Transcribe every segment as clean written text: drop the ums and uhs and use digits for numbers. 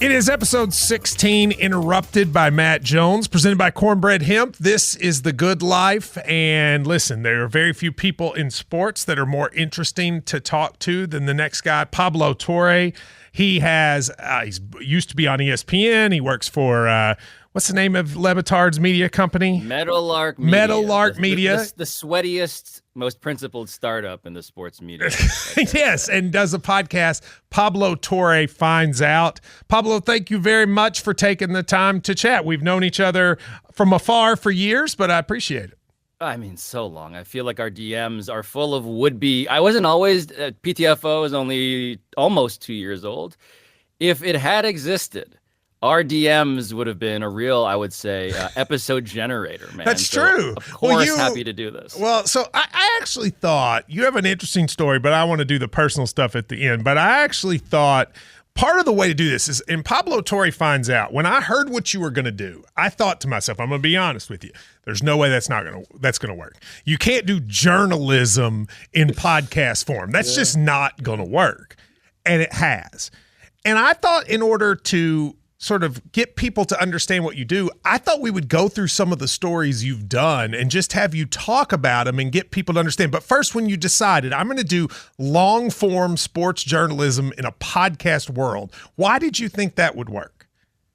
It is episode 16, interrupted by Matt Jones, presented by Cornbread Hemp. This is The Good Life. And listen, there are very few people in sports that are more interesting to talk to than the next guy, Pablo Torre. He's used to be on ESPN. He works for, what's the name of Le Batard's media company? Meadowlark Media. Meadowlark Media. The sweatiest, most principled startup in the sports media. Yes, and does a podcast, Pablo Torre Finds Out. Pablo, thank you very much for taking the time to chat. We've known each other from afar for years, but I appreciate it. I mean, so long. I feel like our DMs are full of would-be. I wasn't always, PTFO is only almost 2 years old. If it had existed, our DMs would have been a real, I would say, episode generator, man. That's true. Of course, happy to do this. Well, so I actually thought, you have an interesting story, but I want to do the personal stuff at the end. But I actually thought part of the way to do this is, in Pablo Torre Finds Out, when I heard what you were going to do, I thought to myself, I'm going to be honest with you, there's no way that's going to work. You can't do journalism in podcast form. That's just not going to work. And it has. And I thought in order to sort of get people to understand what you do, I thought we would go through some of the stories you've done and just have you talk about them and get people to understand. But first, when you decided, I'm going to do long-form sports journalism in a podcast world, why did you think that would work?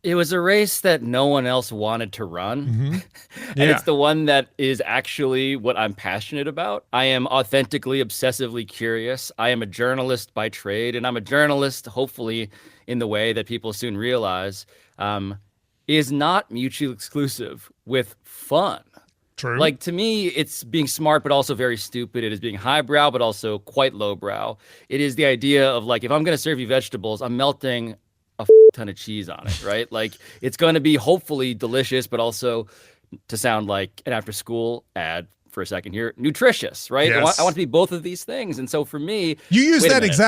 It was a race that no one else wanted to run. Mm-hmm. And it's the one that is actually what I'm passionate about. I am authentically, obsessively curious. I am a journalist by trade, and I'm a journalist, hopefully, in the way that people soon realize, is not mutually exclusive with fun. True. Like, to me, it's being smart, but also very stupid. It is being highbrow, but also quite lowbrow. It is the idea of, like, if I'm going to serve you vegetables, I'm melting a ton of cheese on it, right? Like, it's going to be hopefully delicious, but also, to sound like an after-school ad for a second here, nutritious, right? Yes. I want to be both of these things. And so for me, you use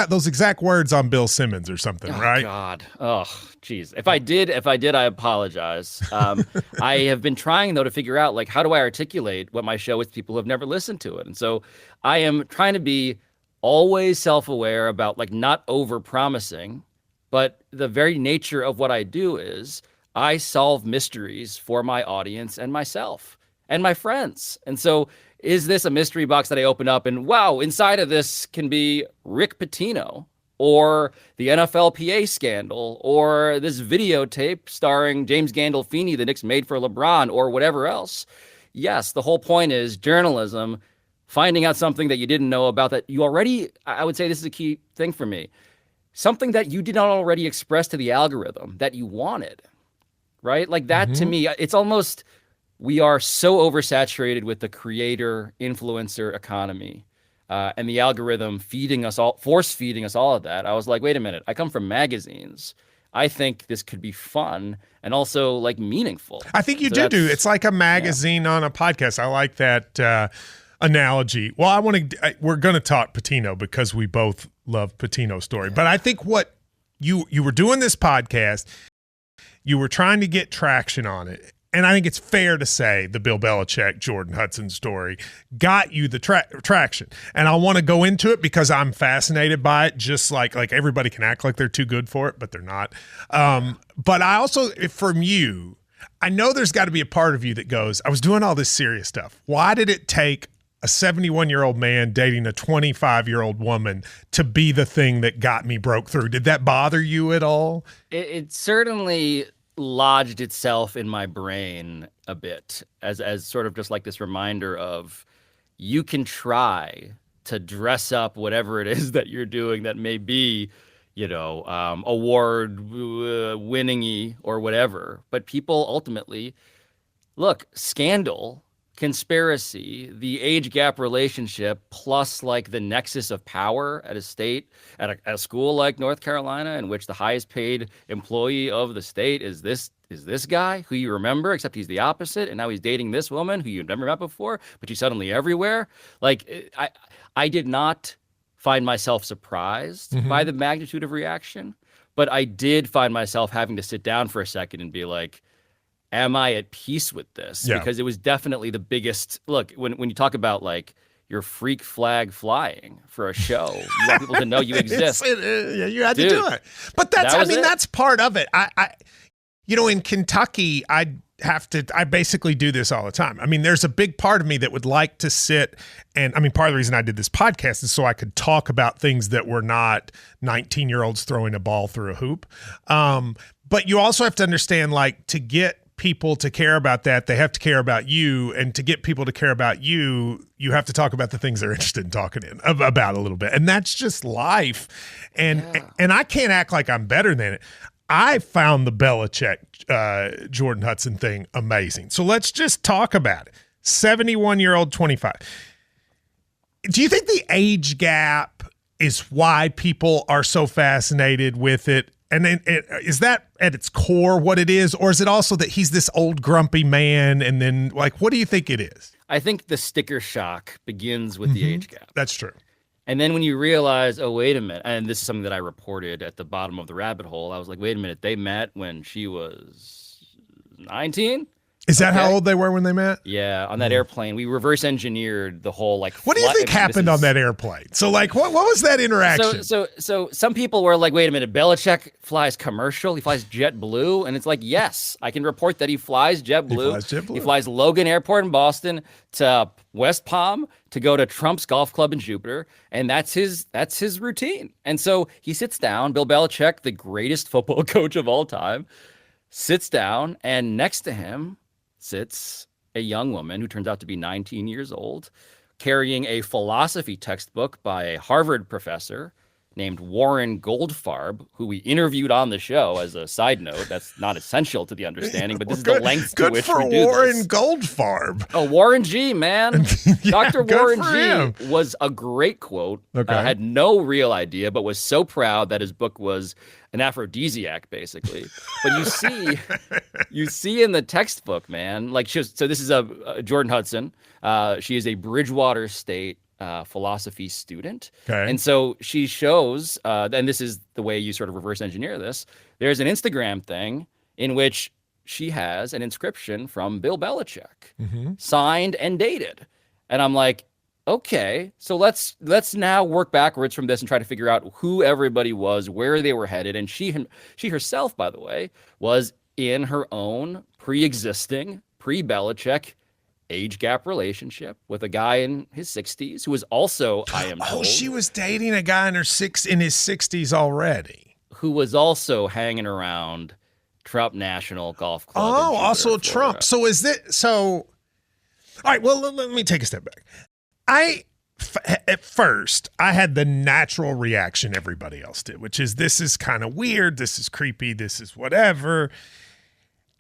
those exact words on Bill Simmons or something, right? God. Oh, geez. If I did, I apologize. I have been trying, though, to figure out, like, how do I articulate what my show is to people who have never listened to it? And so I am trying to be always self-aware about, like, not over-promising, but the very nature of what I do is I solve mysteries for my audience and myself and my friends. And so is this a mystery box that I open up and, wow, inside of this can be Rick Pitino or the NFLPA scandal or this videotape starring James Gandolfini the Knicks made for LeBron or whatever else? Yes, the whole point is journalism, finding out something that you didn't know about that you already, I would say this is a key thing for me, something that you did not already express to the algorithm that you wanted, right? Like that to me, it's almost, we are so oversaturated with the creator influencer economy and the algorithm force feeding us all of that. I was like, wait a minute, I come from magazines. I think this could be fun and also like meaningful. I think you do. It's like a magazine on a podcast. I like that analogy. Well, we're going to talk Pitino because we both love Pitino's story. But I think what you were doing this podcast, you were trying to get traction on it. And I think it's fair to say the Bill Belichick, Jordan Hudson story got you the traction. And I want to go into it because I'm fascinated by it, just like everybody can act like they're too good for it, but they're not. But I also, from you, I know there's got to be a part of you that goes, I was doing all this serious stuff. Why did it take a 71-year-old man dating a 25-year-old woman to be the thing that got me broke through? Did that bother you at all? It certainly lodged itself in my brain a bit as sort of just like this reminder of you can try to dress up whatever it is that you're doing that may be, award winning-y or whatever. But people ultimately, look, scandal, conspiracy, the age gap relationship, plus like the nexus of power at a school like North Carolina, in which the highest paid employee of the state is this guy who you remember, except he's the opposite, and now he's dating this woman who you've never met before, but she's suddenly everywhere. Like, I did not find myself surprised by the magnitude of reaction, but I did find myself having to sit down for a second and be like, am I at peace with this? Yeah. Because it was definitely the biggest look when you talk about like you're freak flag flying for a show. You want people to know you exist. Yeah, you had to do it. But that's part of it. I in Kentucky, I basically do this all the time. I mean, there's a big part of me that would like to sit and, I mean, part of the reason I did this podcast is so I could talk about things that were not 19-year-olds throwing a ball through a hoop. But you also have to understand, like, to get people to care about that, they have to care about you. And to get people to care about you, you have to talk about the things they're interested in talking about a little bit. And that's just life. And I can't act like I'm better than it. I found the Belichick Jordan Hudson thing amazing. So let's just talk about it. 71-year-old, 25. Do you think the age gap is why people are so fascinated with it? And then is that at its core what it is? Or is it also that he's this old grumpy man? And then, like, what do you think it is? I think the sticker shock begins with the age gap. That's true. And then when you realize, oh, wait a minute, and this is something that I reported at the bottom of the rabbit hole, I was like, wait a minute, they met when she was 19? Is that how old they were when they met? Yeah, on that airplane. We reverse engineered the whole, like, what do you think happened on that airplane? So, like, what was that interaction? So some people were like, wait a minute, Belichick flies commercial, he flies JetBlue, and it's like, yes, I can report that he flies JetBlue. He flies Logan Airport in Boston to West Palm to go to Trump's golf club in Jupiter, and that's his routine. And so he sits down, Bill Belichick, the greatest football coach of all time, sits down, and next to him sits a young woman who turns out to be 19 years old, carrying a philosophy textbook by a Harvard professor named Warren Goldfarb, who we interviewed on the show. As a side note, that's not essential to the understanding, but this is the length to which we do this. Good for Warren Goldfarb. Oh, Warren G, man. Dr. Warren G was a great quote. Had no real idea, but was so proud that his book was an aphrodisiac, basically. But you see in the textbook, man, like so this is a Jordan Hudson. She is a Bridgewater State philosophy student. Okay. And so she shows, and this is the way you sort of reverse engineer this, there's an Instagram thing in which she has an inscription from Bill Belichick, signed and dated. And I'm like, okay, so let's now work backwards from this and try to figure out who everybody was, where they were headed. And she herself, by the way, was in her own pre-existing, pre-Belichick age gap relationship with a guy in his 60s who was also, I am told. Oh, she was dating a guy in his 60s already. Who was also hanging around Trump National Golf Club. Oh, also Trump. So is it so? All right, well, let me take a step back. At first, I had the natural reaction everybody else did, which is this is kind of weird, this is creepy, this is whatever.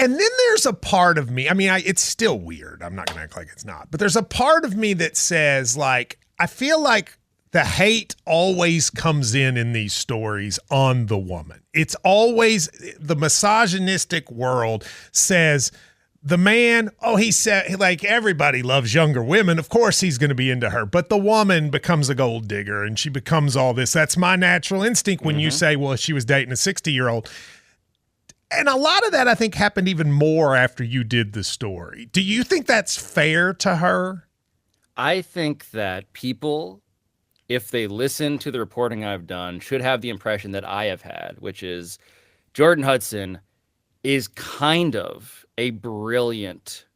And then there's a part of me, I mean, it's still weird. I'm not going to act like it's not. But there's a part of me that says, like, I feel like the hate always comes in these stories on the woman. It's always the misogynistic world says the man, he said, like, everybody loves younger women. Of course he's going to be into her. But the woman becomes a gold digger and she becomes all this. That's my natural instinct when you say, well, she was dating a 60-year-old. And a lot of that, I think, happened even more after you did the story. Do you think that's fair to her? I think that people, if they listen to the reporting I've done, should have the impression that I have had, which is Jordan Hudson is kind of a brilliant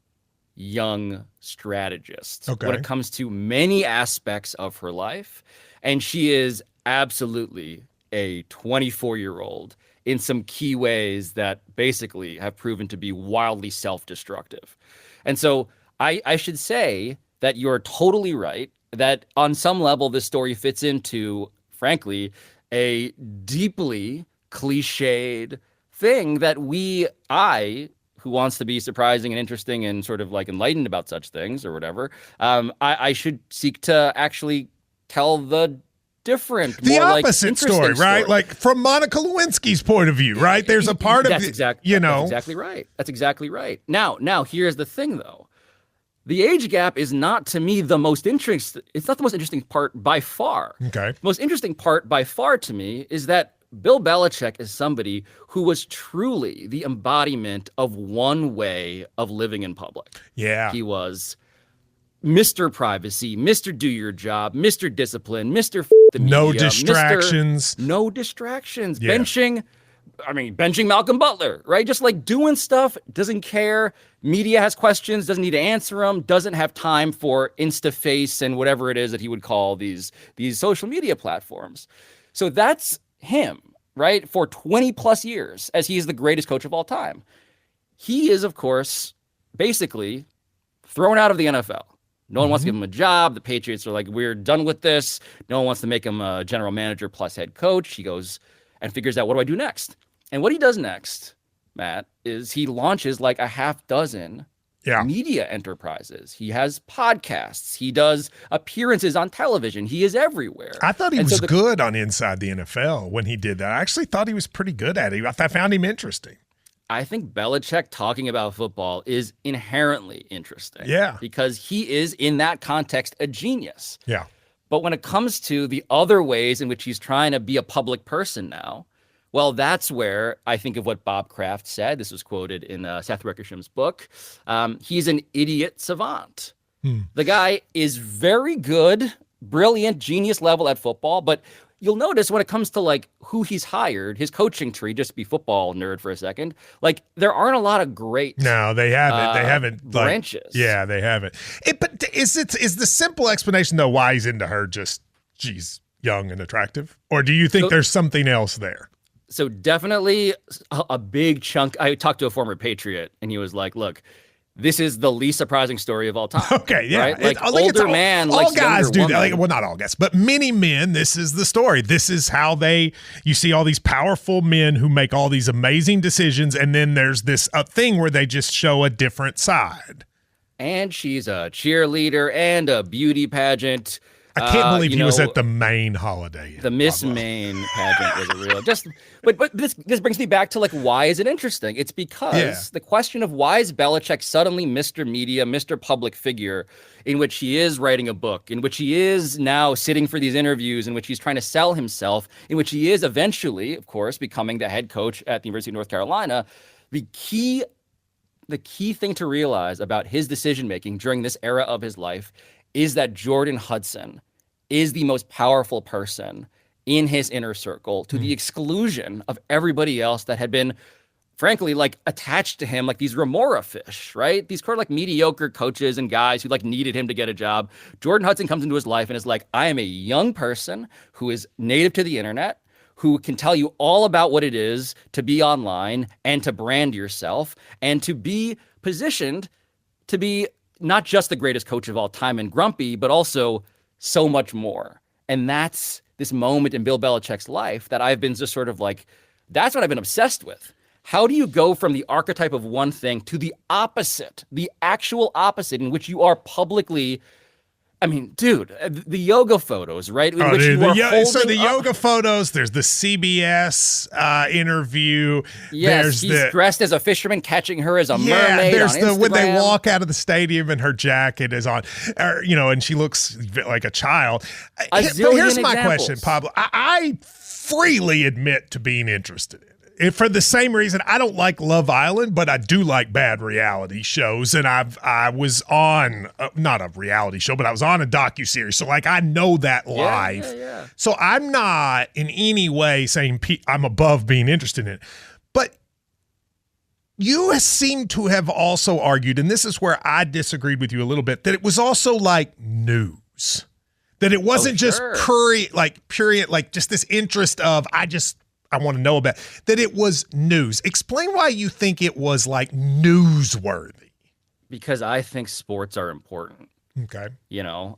young strategist when it comes to many aspects of her life. And she is absolutely a 24-year-old in some key ways that basically have proven to be wildly self-destructive. And so I should say that you're totally right, that on some level this story fits into, frankly, a deeply cliched thing that who wants to be surprising and interesting and sort of like enlightened about such things or whatever, I should seek to actually tell the opposite story, right? Like from Monica Lewinsky's point of view, right? There's a part of That's exactly right. That's exactly right. Now here's the thing though. The age gap is not to me the most interesting. It's not the most interesting part by far. Okay. The most interesting part by far to me is that Bill Belichick is somebody who was truly the embodiment of one way of living in public. Yeah. He was Mr. Privacy, Mr. Do Your Job, Mr. Discipline, Mr. The media, No distractions. No distractions. Yeah. Benching Malcolm Butler, right? Just like doing stuff, doesn't care. Media has questions, doesn't need to answer them, doesn't have time for Instaface and whatever it is that he would call these social media platforms. So that's him, right? For 20 plus years, as he is the greatest coach of all time. He is, of course, basically thrown out of the NFL. No one wants to give him a job. The Patriots are like, we're done with this. No one wants to make him a general manager plus head coach. He goes and figures out, what do I do next? And what he does next, Matt, is he launches like a half dozen media enterprises. He has podcasts. He does appearances on television. He is everywhere. I thought he was good on Inside the NFL when he did that. I actually thought he was pretty good at it. I found him interesting. I think Belichick talking about football is inherently interesting. Yeah. Because he is, in that context, a genius. Yeah. But when it comes to the other ways in which he's trying to be a public person now, well, that's where I think of what Bob Kraft said. This was quoted in Seth Wickersham's book. He's an idiot savant. The guy is very good, brilliant, genius level at football, but you'll notice when it comes to like who he's hired, his coaching tree, just to be football nerd for a second, like there aren't a lot of great. No, they haven't. They haven't branches. Yeah, they haven't. But is the simple explanation though why he's into her just she's young and attractive, or do you think there's something else there? So definitely a big chunk. I talked to a former Patriot, and he was like, "Look, this is the least surprising story of all time." Okay, yeah. Right? Like older man, all guys do woman. that. Like, well, not all guys, but many men, this is the story. This is how you see all these powerful men who make all these amazing decisions, and then there's this thing where they just show a different side. And she's a cheerleader and a beauty pageant. I can't believe he was at the Maine holiday. The Miss Maine pageant was a real but this brings me back to like, why is it interesting? It's because the question of why is Belichick suddenly Mr. Media, Mr. Public Figure, in which he is writing a book, in which he is now sitting for these interviews, in which he's trying to sell himself, in which he is eventually, of course, becoming the head coach at the University of North Carolina. The key thing to realize about his decision-making during this era of his life is that Jordan Hudson is the most powerful person in his inner circle to the exclusion of everybody else that had been, frankly, like attached to him like these remora fish, right? These sort of like mediocre coaches and guys who like needed him to get a job. Jordan Hudson comes into his life and is like, I am a young person who is native to the internet, who can tell you all about what it is to be online and to brand yourself and to be positioned to be not just the greatest coach of all time and grumpy, but also so much more. And that's this moment in Bill Belichick's life that I've been just sort of like, that's what I've been obsessed with. How do you go from the archetype of one thing to the opposite, the actual opposite, in which you are publicly, I mean, dude, the yoga photos, right? So the yoga photos, there's the CBS interview. Yes, he's dressed as a fisherman catching her as a mermaid. There's on Instagram. When they walk out of the stadium and her jacket is on, and she looks like a child. But here's my question, Pablo. I freely admit to being interested in it. For the same reason, I don't like Love Island, but I do like bad reality shows. And I was on, not a reality show, but I was on a docuseries. So, like, I know that life. Yeah. So I'm not in any way saying I'm above being interested in it. But you seem to have also argued, and this is where I disagreed with you a little bit, that it was also like news. That it wasn't just just this interest of, I want to know about that. It was news. Explain why you think it was like newsworthy. Because I think sports are important. Okay.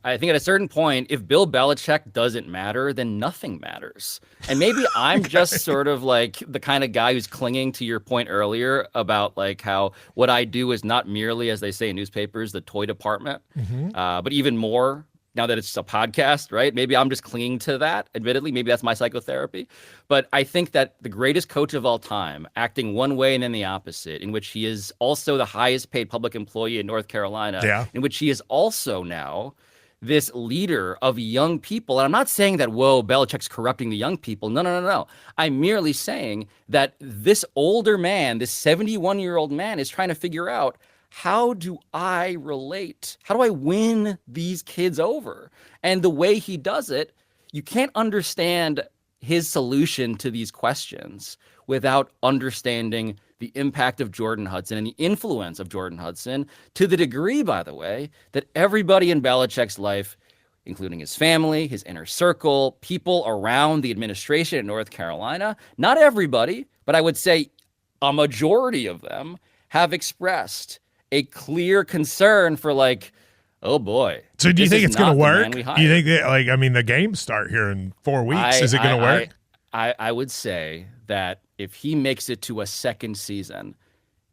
I think at a certain point, if Bill Belichick doesn't matter, then nothing matters. And maybe I'm just sort of like the kind of guy who's clinging to your point earlier about like how what I do is not merely, as they say in newspapers, the toy department, but even more. Now that it's a podcast, right? Maybe I'm just clinging to that. Admittedly, maybe that's my psychotherapy. But I think that the greatest coach of all time, acting one way and then the opposite, in which he is also the highest paid public employee in North Carolina, in which he is also now this leader of young people. And I'm not saying that, whoa, Belichick's corrupting the young people. No. I'm merely saying that this older man, this 71-year-old man, is trying to figure out, how do I relate? How do I win these kids over? And the way he does it, you can't understand his solution to these questions without understanding the impact of Jordan Hudson and the influence of Jordan Hudson, to the degree, by the way, that everybody in Belichick's life, including his family, his inner circle, people around the administration in North Carolina, not everybody, but I would say a majority of them, have expressed a clear concern for, like, oh boy. So do you think it's going to work? Do you think that, like, I mean, the games start here in 4 weeks. Is it going to work? I would say that if he makes it to a second season,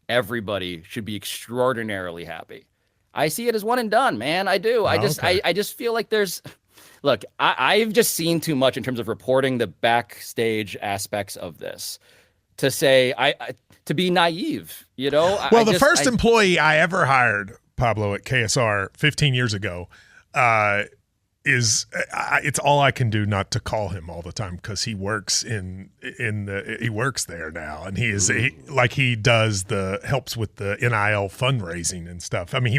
everybody should be extraordinarily happy. I see it as one and done, man. I do. I just feel like look, I've just seen too much in terms of reporting the backstage aspects of this to say, to be naive, you know? Well, the first employee I ever hired, Pablo, at KSR 15 years ago, it's all I can do not to call him all the time, because he works he works there now, and he helps with the NIL fundraising and stuff. I mean, he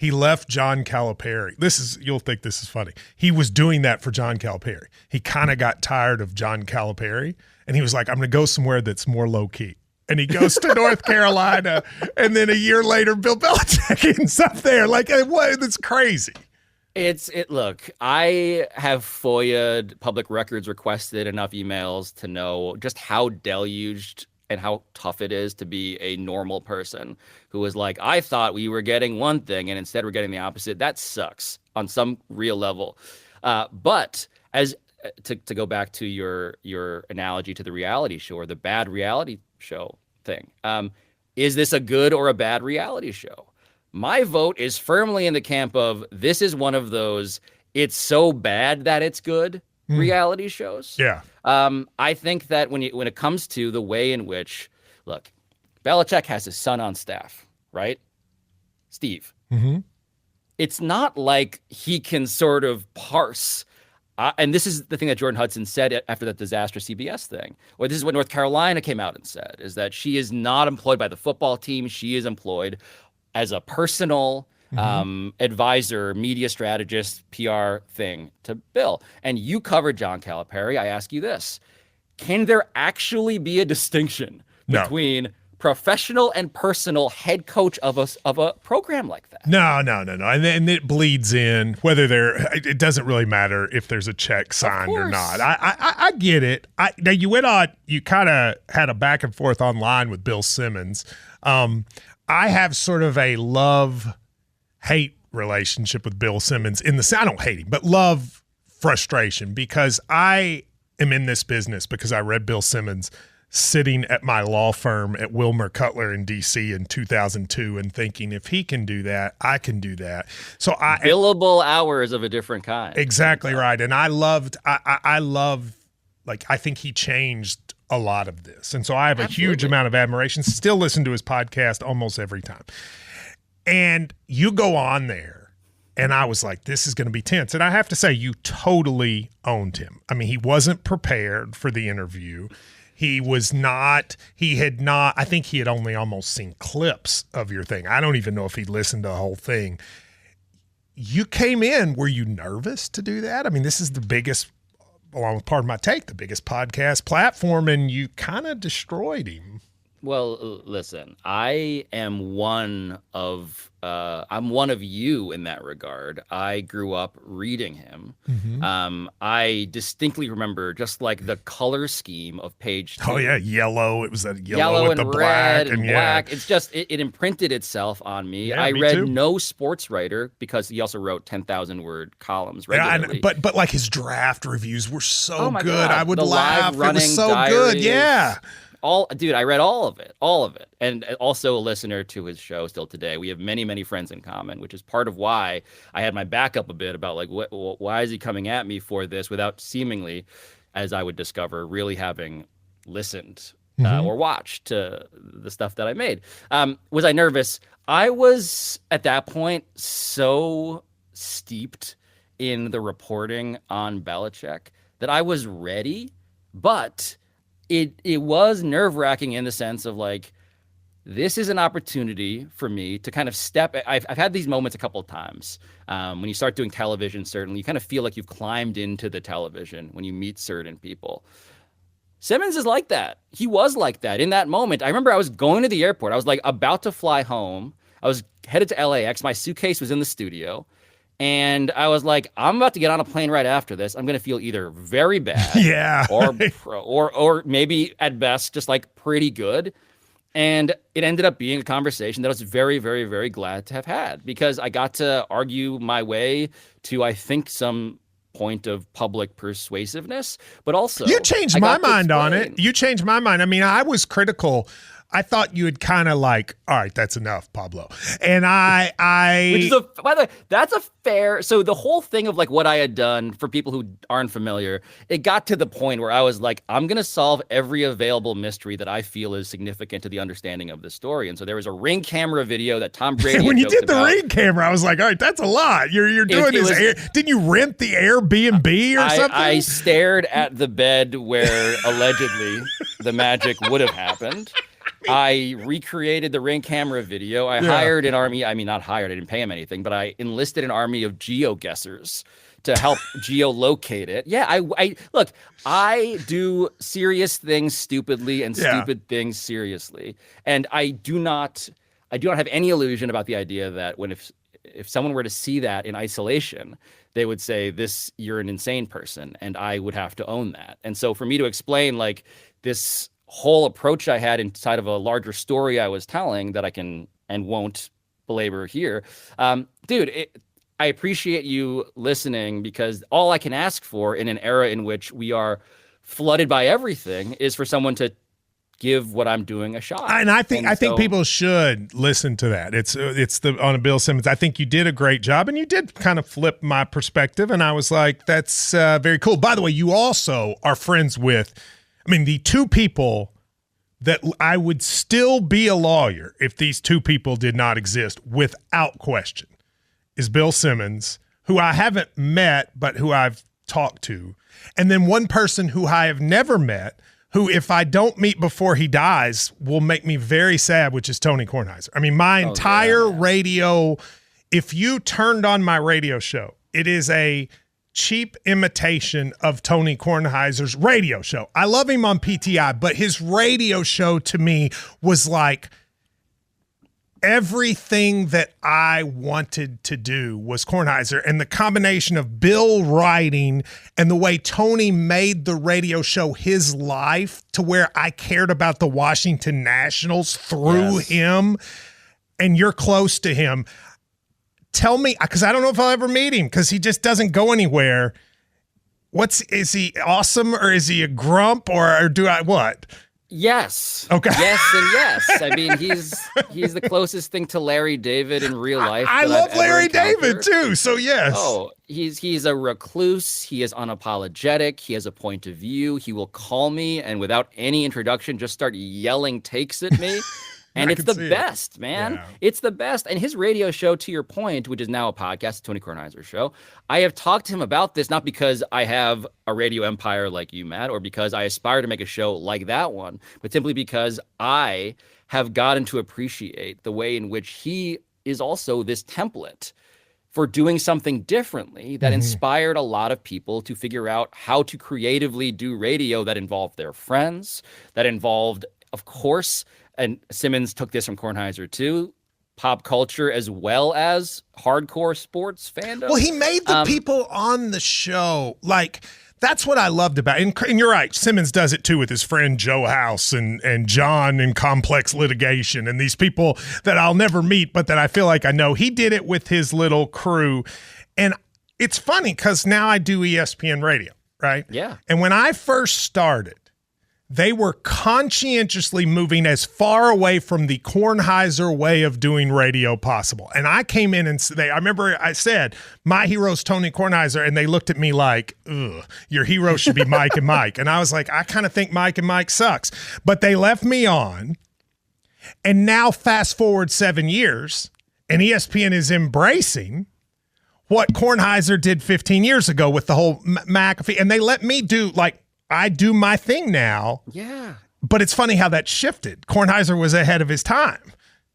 left John Calipari. You'll think this is funny. He was doing that for John Calipari. He kind of got tired of John Calipari, and he was like, I'm going to go somewhere that's more low key. And he goes to North Carolina, and then a year later, Bill Belichick ends up there. Like, what? It's crazy. Look, I have FOIA'd, public records requested enough emails to know just how deluged and how tough it is to be a normal person who is like, I thought we were getting one thing and instead we're getting the opposite. That sucks on some real level. But to go back to your analogy to the reality show, or the bad reality show thing, is this a good or a bad reality show? My vote is firmly in the camp of, this is one of those it's so bad that it's good reality shows. Yeah. I think that when it comes to the way in which, look, Belichick has his son on staff, right? Steve. Mm-hmm. It's not like he can sort of parse. And this is the thing that Jordan Hudson said after that disastrous CBS thing, or this is what North Carolina came out and said, is that she is not employed by the football team. She is employed as a personal advisor, media strategist, PR thing to Bill. And you covered John Calipari. I ask you this. Can there actually be a distinction between professional and personal head coach of a program like that? No. And it bleeds in, it doesn't really matter if there's a check signed or not. I get it. Now you kind of had a back and forth online with Bill Simmons. I have sort of a love-hate relationship with Bill Simmons I don't hate him, but love frustration, because I am in this business because I read Bill Simmons sitting at my law firm at Wilmer Cutler in D.C. in 2002 and thinking, if he can do that, I can do that. So billable hours of a different kind. Exactly right. And I think he changed a lot of this. And so I have a huge amount of admiration, still listen to his podcast almost every time. And you go on there, and I was like, this is going to be tense. And I have to say, you totally owned him. I mean, he wasn't prepared for the interview. I think he had only almost seen clips of your thing. I don't even know if he listened to the whole thing. You came in, were you nervous to do that? I mean, this is the biggest, along with Part of My Take, the biggest podcast platform, and you kind of destroyed him. Well, listen, I am one of you in that regard. I grew up reading him. Mm-hmm. I distinctly remember just like the color scheme of page 2. Oh yeah, yellow. It was that yellow with the black and black. It's just it imprinted itself on me. Yeah, I me read too. no sportswriter, because he also wrote 10,000 word columns regularly. Yeah, but like his draft reviews were so good. God. I would the laugh. Live running it was so diaries, good. Yeah. I read all of it, and also a listener to his show still today. We have many, many friends in common, which is part of why I had my back up a bit about like, why is he coming at me for this without seemingly, as I would discover, really having listened or watched to the stuff that I made. Was I nervous? I was at that point so steeped in the reporting on Belichick that I was ready, but it was nerve-wracking in the sense of like, this is an opportunity for me to kind of I've had these moments a couple of times. When you start doing television, certainly, you kind of feel like you've climbed into the television when you meet certain people. Simmons is like that. He was like that in that moment. I remember I was going to the airport. I was like about to fly home. I was headed to LAX. My suitcase was in the studio. And I was like, I'm about to get on a plane right after this. I'm going to feel either very bad or maybe at best just like pretty good. And it ended up being a conversation that I was very, very, very glad to have had, because I got to argue my way to, I think, some point of public persuasiveness, but also you changed my mind on it. You changed my mind. I mean, I was critical. I thought you had kind of like, all right, that's enough, Pablo. And which is by the way, that's a fair. So the whole thing of like what I had done, for people who aren't familiar, it got to the point where I was like, I'm going to solve every available mystery that I feel is significant to the understanding of the story. And so there was a Ring camera video that Tom Brady. When you did the Ring camera, I was like, all right, that's a lot. You're doing this. Didn't you rent the Airbnb or something? I stared at the bed where allegedly the magic would have happened. I recreated the Ring camera video. I hired an army. I mean, not hired. I didn't pay him anything, but I enlisted an army of geo-guessers to help geolocate it. Yeah, I look, I do serious things stupidly and stupid things seriously. And I do not have any illusion about the idea that if someone were to see that in isolation, they would say, you're an insane person. And I would have to own that. And so for me to explain like this whole approach I had inside of a larger story I was telling that I can and won't belabor here. Dude, I appreciate you listening, because all I can ask for in an era in which we are flooded by everything is for someone to give what I'm doing a shot. And I think people should listen to that. It's on Bill Simmons. I think you did a great job, and you did kind of flip my perspective, and I was like, that's very cool. By the way, you also are friends with, I mean, the two people that I would still be a lawyer if these two people did not exist without question is Bill Simmons, who I haven't met, but who I've talked to. And then one person who I have never met, who if I don't meet before he dies will make me very sad, which is Tony Kornheiser. I mean, my entire radio, if you turned on my radio show, it is a cheap imitation of Tony Kornheiser's radio show. I love him on PTI, but his radio show to me was like everything that I wanted to do was Kornheiser, and the combination of Bill writing and the way Tony made the radio show his life to where I cared about the Washington Nationals through him, and you're close to him. Tell me, because I don't know if I'll ever meet him because he just doesn't go anywhere. Is he awesome, or is he a grump, or do I what? Yes. Okay. Yes and yes. I mean, he's the closest thing to Larry David in real life. I love Larry David too. So yes. Oh, he's a recluse. He is unapologetic. He has a point of view. He will call me and without any introduction just start yelling takes at me. And it's the best, man. Yeah. It's the best. And his radio show, to your point, which is now a podcast, Tony Kornheiser's show, I have talked to him about this, not because I have a radio empire like you, Matt, or because I aspire to make a show like that one, but simply because I have gotten to appreciate the way in which he is also this template for doing something differently that inspired a lot of people to figure out how to creatively do radio that involved their friends, that involved, of course, and Simmons took this from Kornheiser too, pop culture as well as hardcore sports fandom. Well, he made the people on the show, like, that's what I loved about it. And you're right, Simmons does it too with his friend Joe House and John in Complex Litigation and these people that I'll never meet, but that I feel like I know. He did it with his little crew. And it's funny because now I do ESPN radio, right? Yeah. And when I first started, they were conscientiously moving as far away from the Kornheiser way of doing radio possible. And I came in and I remember I said, my hero's Tony Kornheiser, and they looked at me like, ugh, your hero should be Mike and Mike. And I was like, I kind of think Mike and Mike sucks. But they left me on, and now fast forward 7 years, and ESPN is embracing what Kornheiser did 15 years ago with the whole McAfee, and they let me do, like, I do my thing now. Yeah. But it's funny how that shifted. Kornheiser was ahead of his time.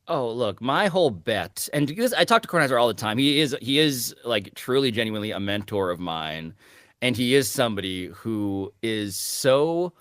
Oh, look, my whole bet, and because I talk to Kornheiser all the time, he is like truly, genuinely a mentor of mine, and he is somebody who is so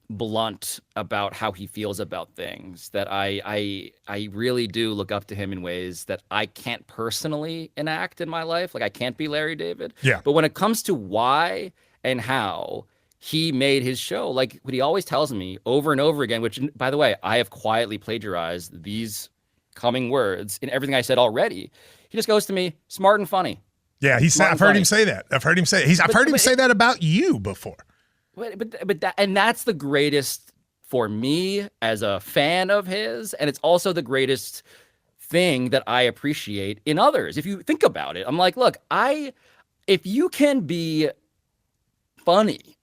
blunt about how he feels about things that I really do look up to him in ways that I can't personally enact in my life. Like I can't be Larry David. Yeah. But when it comes to why and how he made his show, like what he always tells me over and over again, which, by the way, I have quietly plagiarized these coming words in everything I said already. He just goes to me, smart and funny. Yeah, I've heard him say that. I've heard him say that about you before. And that's the greatest for me as a fan of his, and it's also the greatest thing that I appreciate in others. If you think about it, I'm like, look, if you can be funny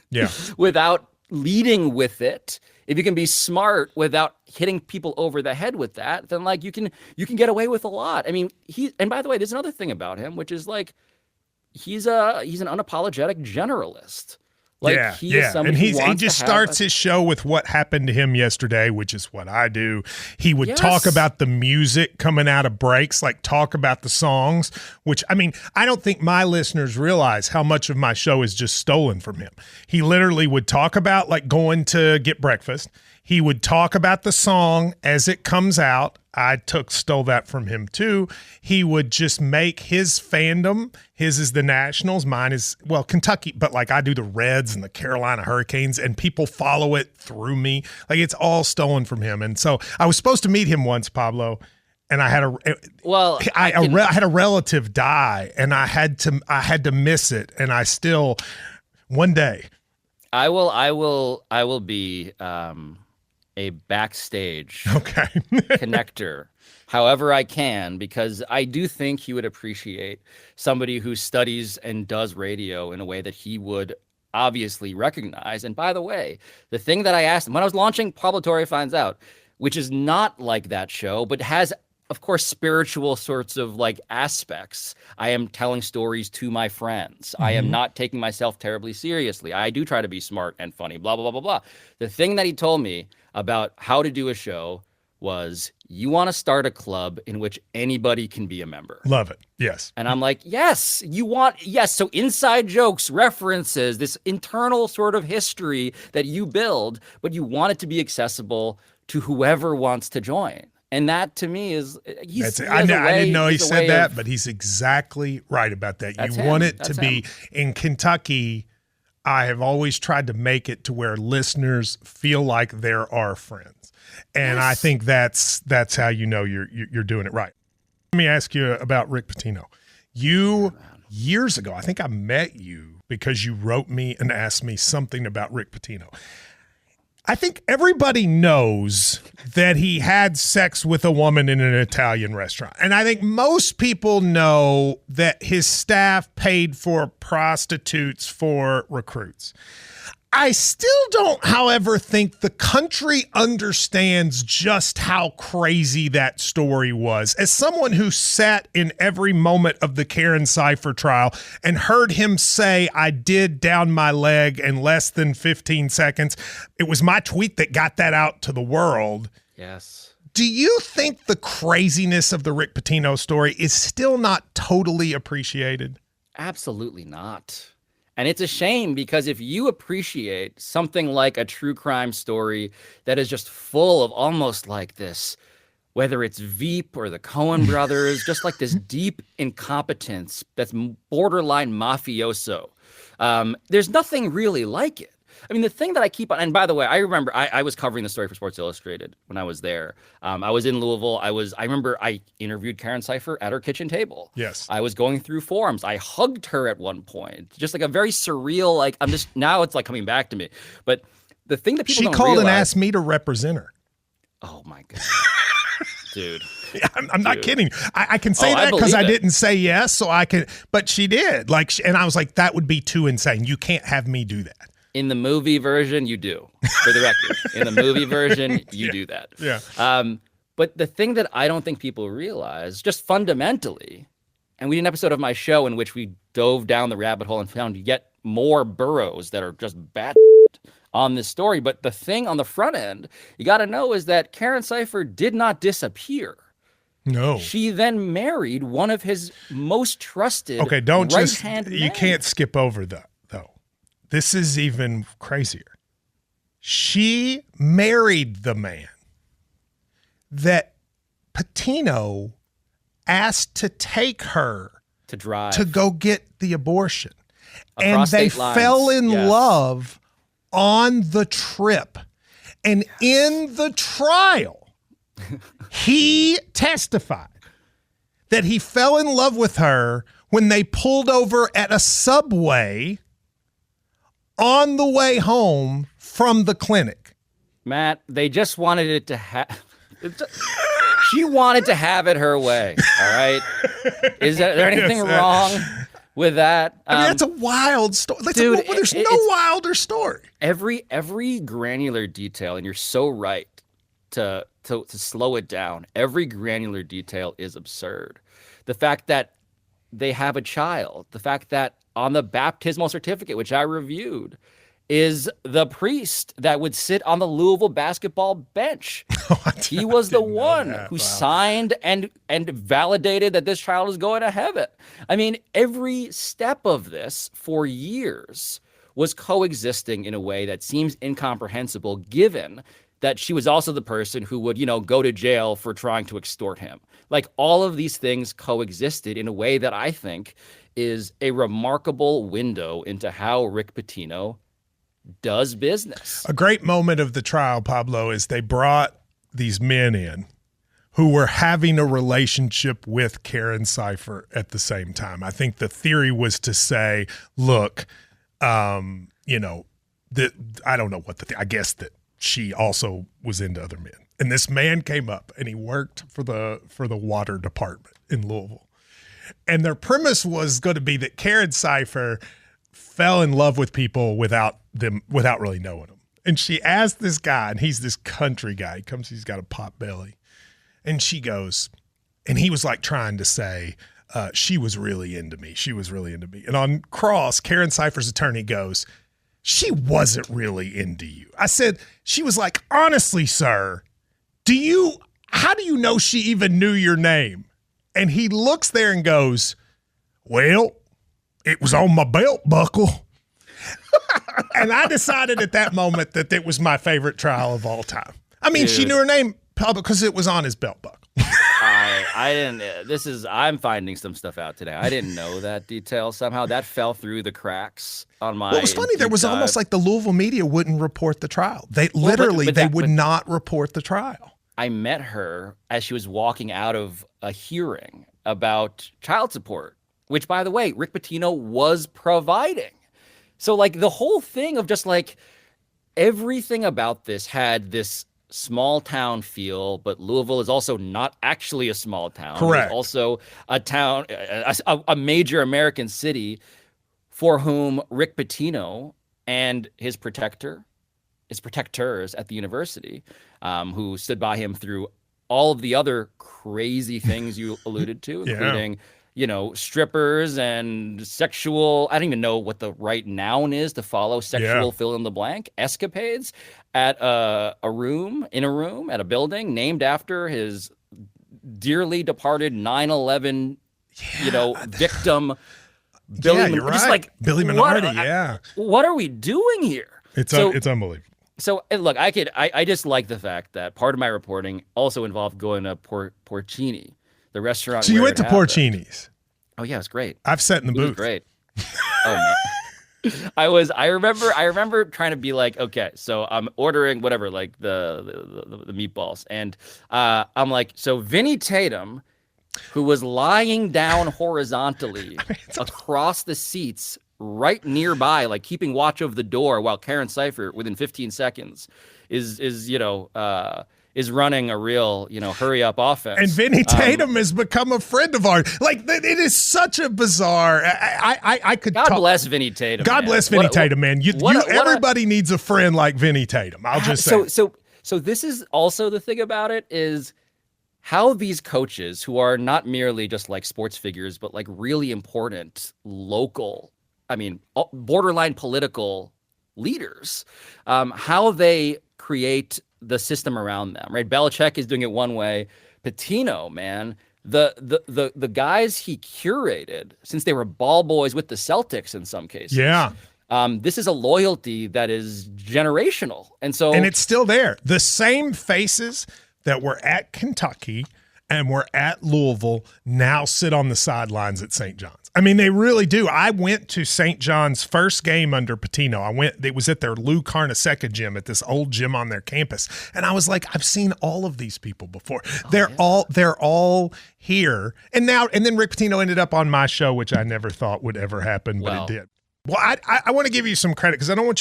yeah, without leading with it, if you can be smart without hitting people over the head with that, then like you can get away with a lot. I mean, and by the way, there's another thing about him, which is like he's an unapologetic generalist. Like he just starts his show with what happened to him yesterday, which is what I do. He would talk about the music coming out of breaks, like talk about the songs, which, I mean, I don't think my listeners realize how much of my show is just stolen from him. He literally would talk about like going to get breakfast. He would talk about the song as it comes out. I stole that from him too. He would just make his fandom. His is the Nationals. Mine is, well, Kentucky, but like I do the Reds and the Carolina Hurricanes, and people follow it through me. Like it's all stolen from him. And so I was supposed to meet him once, Pablo, and I had I had a relative die, and I had to miss it, and I still one day I will be a backstage connector however I can, because I do think he would appreciate somebody who studies and does radio in a way that he would obviously recognize. And by the way, the thing that I asked him when I was launching Pablo Torre Finds Out, which is not like that show, but has, of course, spiritual sorts of like aspects. I am telling stories to my friends. I am not taking myself terribly seriously. I do try to be smart and funny, blah, blah, blah, blah, blah. The thing that he told me about how to do a show was, you want to start a club in which anybody can be a member. Love it. Yes. And I'm like, yes. So inside jokes, references, this internal sort of history that you build, but you want it to be accessible to whoever wants to join. And that to me is, I didn't know he said that, but he's exactly right about that. You want it to be in Kentucky. I have always tried to make it to where listeners feel like they're our friends. And I think that's how you know you're doing it right. Let me ask you about Rick Pitino. Years ago, I think I met you because you wrote me and asked me something about Rick Pitino. I think everybody knows that he had sex with a woman in an Italian restaurant. And I think most people know that his staff paid for prostitutes for recruits. I still don't, however, think the country understands just how crazy that story was. As someone who sat in every moment of the Karen Cipher trial and heard him say, "I did down my leg in less than 15 seconds," it was my tweet that got that out to the world. Yes. Do you think the craziness of the Rick Pitino story is still not totally appreciated? Absolutely not. And it's a shame, because if you appreciate something like a true crime story that is just full of almost like this, whether it's Veep or the Coen brothers, just like this deep incompetence that's borderline mafioso, there's nothing really like it. I mean, the thing that I keep on, and by the way, I remember I was covering the story for Sports Illustrated when I was there. I was in Louisville. I remember I interviewed Karen Cipher at her kitchen table. Yes. I was going through forums. I hugged her at one point, just like a very surreal, like now it's like coming back to me. But the thing that people don't realize. She called and asked me to represent her. Oh my God. Dude. I'm not kidding. I can say that because I didn't say yes, so I can, but she did. And I was like, that would be too insane. You can't have me do that. In the movie version, you do, for the record. In the movie version, you do that. Yeah. But the thing that I don't think people realize, just fundamentally, and we did an episode of my show in which we dove down the rabbit hole and found yet more burrows that are just bat on this story. But the thing on the front end you got to know is that Karen Cipher did not disappear. No. She then married one of his most trusted right-hand men. You can't skip over that, though. This is even crazier. She married the man that Pitino asked to take her to drive to go get the abortion. Across and they state lines. fell in love on the trip. And in the trial, he testified that he fell in love with her when they pulled over at a Subway on the way home from the clinic. Matt, they just wanted it to have. She wanted to have it her way. All right. Is there anything wrong with that? I mean, that's a wild story. Dude, there's no wilder story. Every granular detail, and you're so right to slow it down. Every granular detail is absurd. The fact that they have a child, the fact that on the baptismal certificate, which I reviewed, is the priest that would sit on the Louisville basketball bench. He was the one who signed and validated that this child is going to heaven. I mean, every step of this for years was coexisting in a way that seems incomprehensible, given that she was also the person who would, go to jail for trying to extort him. Like, all of these things coexisted in a way that I think is a remarkable window into how Rick Pitino does business. A great moment of the trial, Pablo, is they brought these men in who were having a relationship with Karen Cipher at the same time. I think the theory was to say, look, I don't know I guess that she also was into other men. And this man came up and he worked for the water department in Louisville. And their premise was going to be that Karen Cipher fell in love with people without really knowing them. And she asked this guy, and he's this country guy. He comes, he's got a pot belly. And she goes, and he was like trying to say, she was really into me. She was really into me. And on cross, Karen Cipher's attorney goes, she wasn't really into you. I said, she was like, honestly, sir, how do you know she even knew your name? And he looks there and goes, well, it was on my belt buckle. And I decided at that moment that it was my favorite trial of all time. I mean, she knew her name probably because it was on his belt buckle. I didn't. I'm finding some stuff out today. I didn't know that detail. Somehow that fell through the cracks on my. Well, it was funny. There was almost like the Louisville media wouldn't report the trial. They would not report the trial. I met her as she was walking out of a hearing about child support, which, by the way, Rick Pitino was providing. So, like, the whole thing of just like everything about this had this small town feel, but Louisville is also not actually a small town. Correct. It's also a town, a major American city for whom Rick Pitino and his protectors at the university, who stood by him through all of the other crazy things you alluded to, including, strippers and sexual, I don't even know what the right noun is to follow, sexual fill in the blank escapades at a room at a building named after his dearly departed 9/11, victim. Billy, you're right. Like, Billy Minardi, What are we doing here? It's unbelievable. So look, I just like the fact that part of my reporting also involved going to Porcini, the restaurant. So you went to Porcini's. Oh yeah, it's great. I've sat in the booth. Was great. Oh man. I remember trying to be like, okay, so I'm ordering whatever, like the meatballs, and I'm like, so Vinny Tatum, who was lying down horizontally across the seats right nearby, like keeping watch of the door while Karen Cipher within 15 seconds is running a real, hurry up offense. And Vinny Tatum has become a friend of ours. Like, it is such a bizarre. I could. God bless Vinny Tatum. God bless Vinny Tatum, man. Everybody needs a friend like Vinny Tatum. I'll just say. So this is also the thing about it is how these coaches, who are not merely just like sports figures, but like really important local, borderline political leaders, how they create the system around them, right? Belichick is doing it one way. Pitino, man, the guys he curated since they were ball boys with the Celtics in some cases. Yeah. This is a loyalty that is generational. And it's still there. The same faces that were at Kentucky and were at Louisville now sit on the sidelines at St. John's. I mean, they really do. I went to St. John's first game under Pitino. It was at their Lou Carnesecca gym at this old gym on their campus. And I was like, I've seen all of these people before. They're all here. And then Rick Pitino ended up on my show, which I never thought would ever happen, but it did. Well, I want to give you some credit because I don't want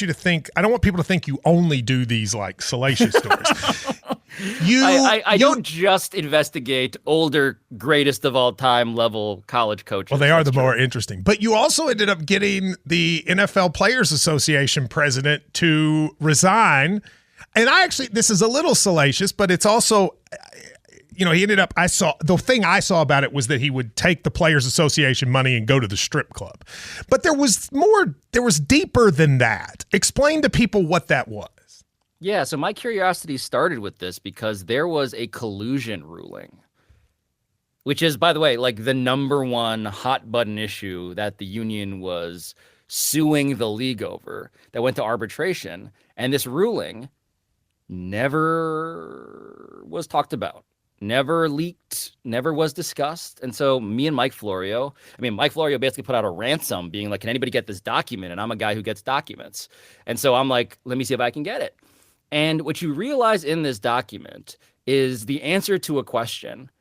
people to think you only do these like salacious stories. I don't just investigate older, greatest of all time level college coaches. Well, they are the more interesting. But you also ended up getting the NFL Players Association president to resign. And this is a little salacious, but it's also, he ended up, the thing I saw about it was that he would take the Players Association money and go to the strip club. But there was deeper than that. Explain to people what that was. Yeah, so my curiosity started with this because there was a collusion ruling, which is, by the way, like the number one hot button issue that the union was suing the league over that went to arbitration. And this ruling never was talked about, never leaked, never was discussed. And so me and Mike Florio basically put out a ransom being like, can anybody get this document? And I'm a guy who gets documents. And so I'm like, let me see if I can get it. And what you realize in this document is the answer to a question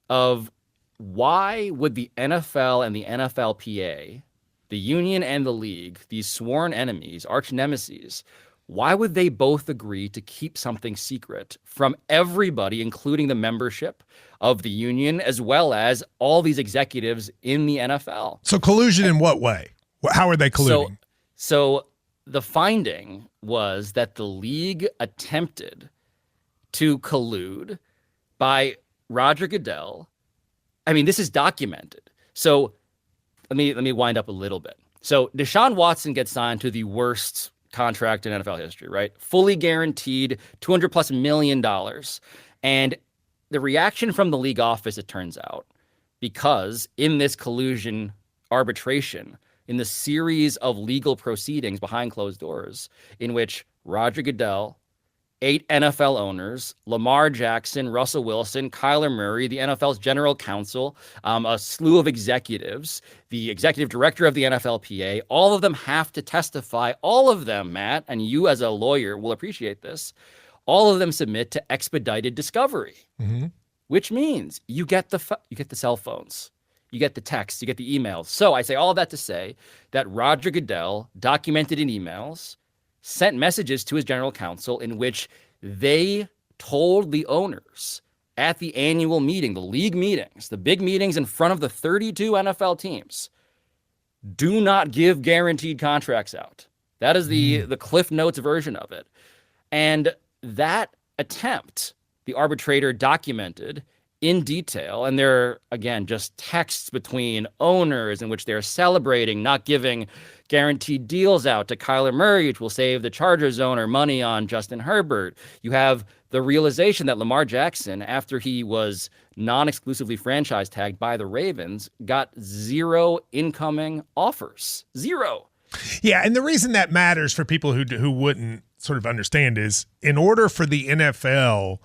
of why would the NFL and the NFLPA, the union and the league, these sworn enemies, arch nemesis, why would they both agree to keep something secret from everybody, including the membership of the union, as well as all these executives in the NFL? So collusion in what way? How are they colluding? So the finding was that the league attempted to collude by Roger Goodell. I mean, this is documented. So let me wind up a little bit. So Deshaun Watson gets signed to the worst contract in NFL history, right? Fully guaranteed, $200+ million. And the reaction from the league office, it turns out, because in this collusion arbitration, in the series of legal proceedings behind closed doors, in which Roger Goodell, 8 NFL owners, Lamar Jackson, Russell Wilson, Kyler Murray, the NFL's general counsel, a slew of executives, the executive director of the NFLPA, all of them have to testify. All of them, Matt, and you as a lawyer will appreciate this, all of them submit to expedited discovery, which means you get the cell phones. You get the texts, you get the emails. So I say all of that to say that Roger Goodell documented in emails, sent messages to his general counsel in which they told the owners at the annual meeting, the league meetings, the big meetings in front of the 32 NFL teams, do not give guaranteed contracts out. That is the Cliff Notes version of it. And that attempt, the arbitrator documented in detail, and there are, again, just texts between owners in which they're celebrating not giving guaranteed deals out to Kyler Murray, which will save the Chargers owner money on Justin Herbert. You have the realization that Lamar Jackson, after he was non-exclusively franchise tagged by the Ravens, got 0 incoming offers. 0. Yeah, and the reason that matters for people who wouldn't sort of understand is in order for the NFL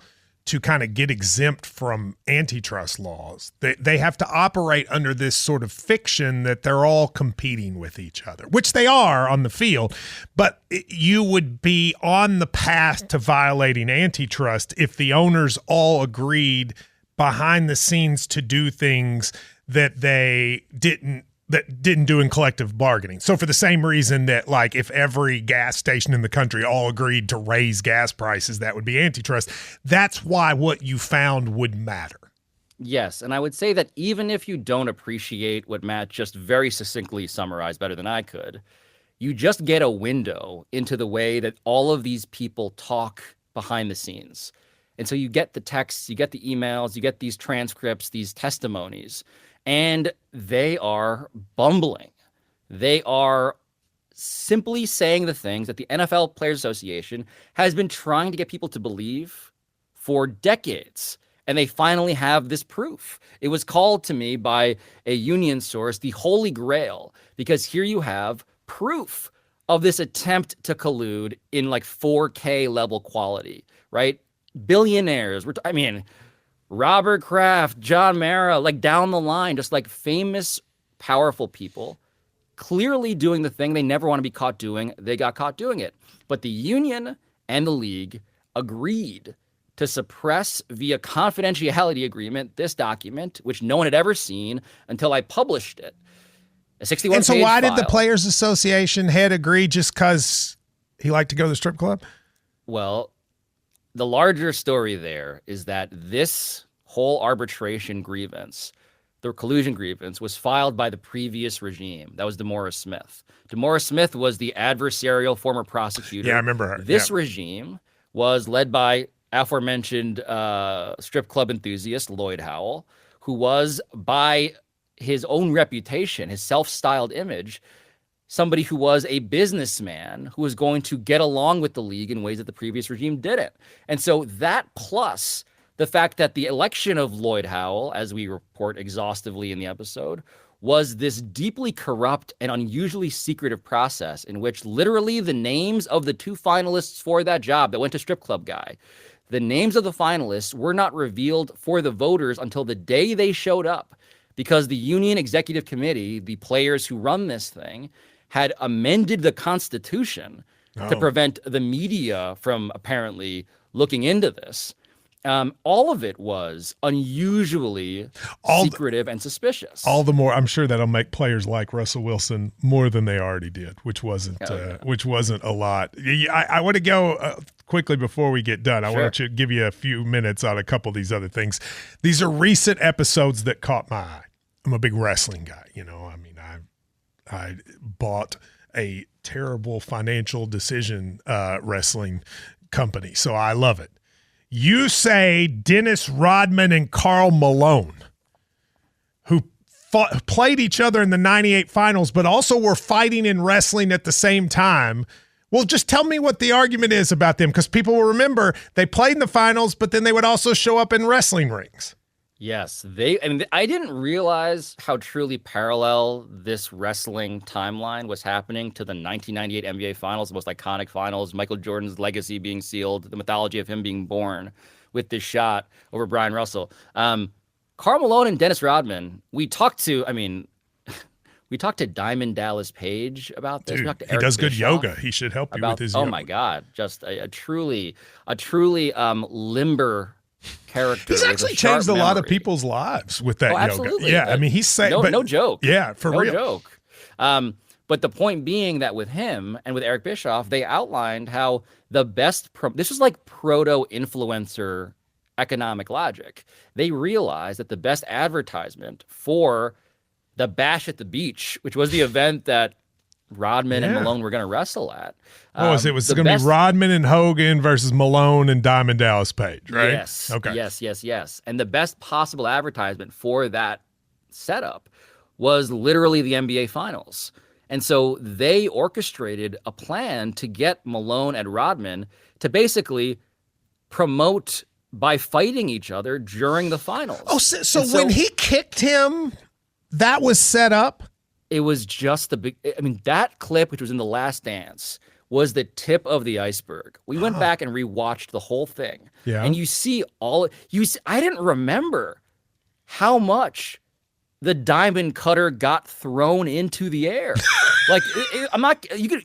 to kind of get exempt from antitrust laws, they have to operate under this sort of fiction that they're all competing with each other, which they are on the field. But you would be on the path to violating antitrust if the owners all agreed behind the scenes to do things that they didn't do in collective bargaining. So for the same reason that, like, if every gas station in the country all agreed to raise gas prices, that would be antitrust. That's why what you found would matter. Yes, and I would say that even if you don't appreciate what Matt just very succinctly summarized better than I could, you just get a window into the way that all of these people talk behind the scenes. And so you get the texts, you get the emails, you get these transcripts, these testimonies, and they are bumbling. They are simply saying the things that the NFL Players Association has been trying to get people to believe for decades. And they finally have this proof. It was called to me by a union source the Holy Grail, because here you have proof of this attempt to collude in like 4K level quality, right? Billionaires. Robert Kraft, John Mara, like down the line, just like famous, powerful people clearly doing the thing they never want to be caught doing. They got caught doing it. But the union and the league agreed to suppress via confidentiality agreement this document, which no one had ever seen until I published it. A 61-page And so why file. did the Players Association head agree? Just because he liked to go to the strip club? Well, the larger story there is that this whole arbitration grievance, the collusion grievance, was filed by the previous regime. That was DeMaurice Smith. DeMaurice Smith was the adversarial former prosecutor. Yeah, I remember her. This regime was led by aforementioned strip club enthusiast Lloyd Howell, who was, by his own reputation, his self-styled image, somebody who was a businessman who was going to get along with the league in ways that the previous regime didn't. And so that, plus the fact that the election of Lloyd Howell, as we report exhaustively in the episode, was this deeply corrupt and unusually secretive process in which literally the names of the two finalists for that job that went to strip club guy, the names of the finalists were not revealed for the voters until the day they showed up, because the union executive committee, the players who run this thing, had amended the Constitution to prevent the media from apparently looking into this. All of it was unusually secretive and suspicious. All the more, I'm sure that'll make players like Russell Wilson more than they already did, which wasn't a lot. I want to go quickly before we get done. I want to give you a few minutes on a couple of these other things. These are recent episodes that caught my eye. I'm a big wrestling guy. I bought a terrible financial decision wrestling company, so I love it. You say Dennis Rodman and Karl Malone, who played each other in the 98 finals, but also were fighting in wrestling at the same time. Well, just tell me what the argument is about them, because people will remember they played in the finals, but then they would also show up in wrestling rings. Yes, I didn't realize how truly parallel this wrestling timeline was happening to the 1998 NBA Finals, the most iconic finals, Michael Jordan's legacy being sealed, the mythology of him being born with this shot over Brian Russell. Karl Malone and Dennis Rodman, we talked to Diamond Dallas Page about this. Dude, he does good yoga. He should help you with his yoga. Oh my God, just a truly limber character. He's actually changed a lot of people's lives with that yoga. Absolutely. Yeah, he's saying no joke. Yeah, for real. No joke. But the point being that with him and with Eric Bischoff, they outlined how the best this was like proto-influencer economic logic. They realized that the best advertisement for the Bash at the Beach, which was the event that Rodman and Malone were going to wrestle at. What was it? It was going to be Rodman and Hogan versus Malone and Diamond Dallas Page, right? Yes. Okay. Yes. And the best possible advertisement for that setup was literally the NBA Finals. And so they orchestrated a plan to get Malone and Rodman to basically promote by fighting each other during the finals. Oh, so when he kicked him, that was set up? It was just that clip, which was in The Last Dance, was the tip of the iceberg. We went back and rewatched the whole thing. Yeah. And I didn't remember how much the diamond cutter got thrown into the air. Like,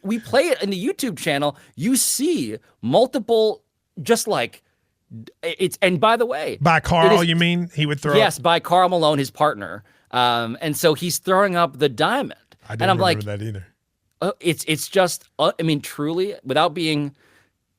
we play it in the YouTube channel. You see multiple, just like, and by the way. By Karl, you mean? He would throw? Yes, by Karl Malone, his partner. And so he's throwing up the diamond. I didn't remember that either. It's just, truly, without being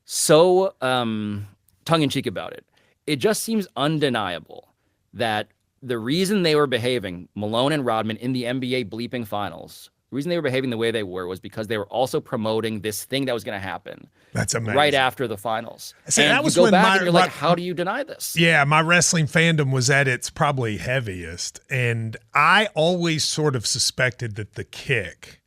so tongue-in-cheek about it, it just seems undeniable that the reason they were behaving, Malone and Rodman, in the NBA bleeping finals, the reason they were behaving the way they were was because they were also promoting this thing that was going to happen. That's amazing. Right after the finals. See, and that was you go when back and you're like, how do you deny this? Yeah, my wrestling fandom was at its probably heaviest. And I always sort of suspected that the kick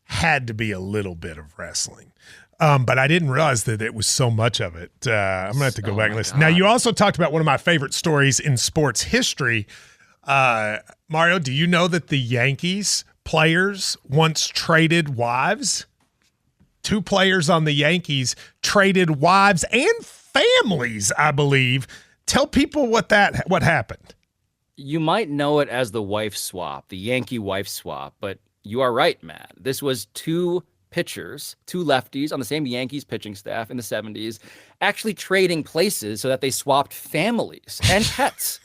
had to be a little bit of wrestling. But I didn't realize that it was so much of it. I'm going to have to go back and listen. God. Now, you also talked about one of my favorite stories in sports history. Mario, do you know that the Yankees players once traded wives? 2 players on the Yankees traded wives and families, I believe. Tell people what happened. You might know it as the wife swap, the Yankee wife swap, but you are right, Matt. This was 2 pitchers, 2 lefties on the same Yankees pitching staff in the 70s, actually trading places so that they swapped families and pets.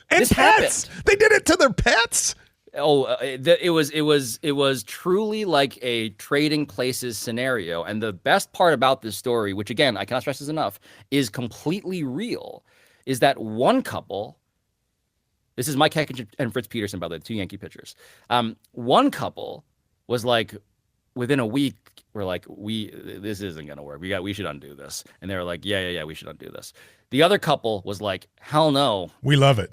And this pets. happened. They did it to their pets. Oh, it was truly like a trading places scenario. And the best part about this story, which again I cannot stress this enough, is completely real, is that one couple. This is Mike Heck and Fritz Peterson, by the way, 2 Yankee pitchers. One couple was like, within a week, we're like, this isn't gonna work. We should undo this. And they were like, yeah, we should undo this. The other couple was like, hell no. We love it.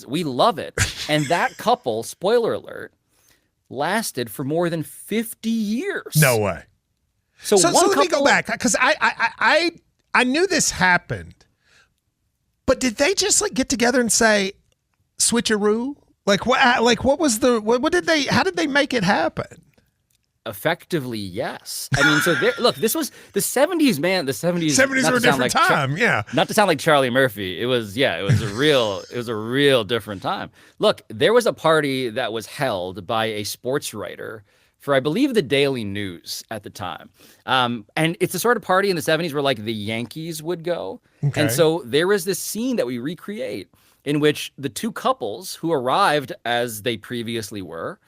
We love it. And that couple, spoiler alert, lasted for more than 50 years. No way. So let me go back, because I knew this happened, but did they just like get together and say switcheroo? Like what was what did they? How did they make it happen? Effectively, yes. I mean, so look, this was the 70s, man. The 70s. 70s were a different time. Yeah. Not to sound like Charlie Murphy. It was a real different time. Look, there was a party that was held by a sportswriter for, I believe, the Daily News at the time. And it's the sort of party in the 70s where like the Yankees would go. Okay. And so there was this scene that we recreate in which the 2 couples who arrived as they previously were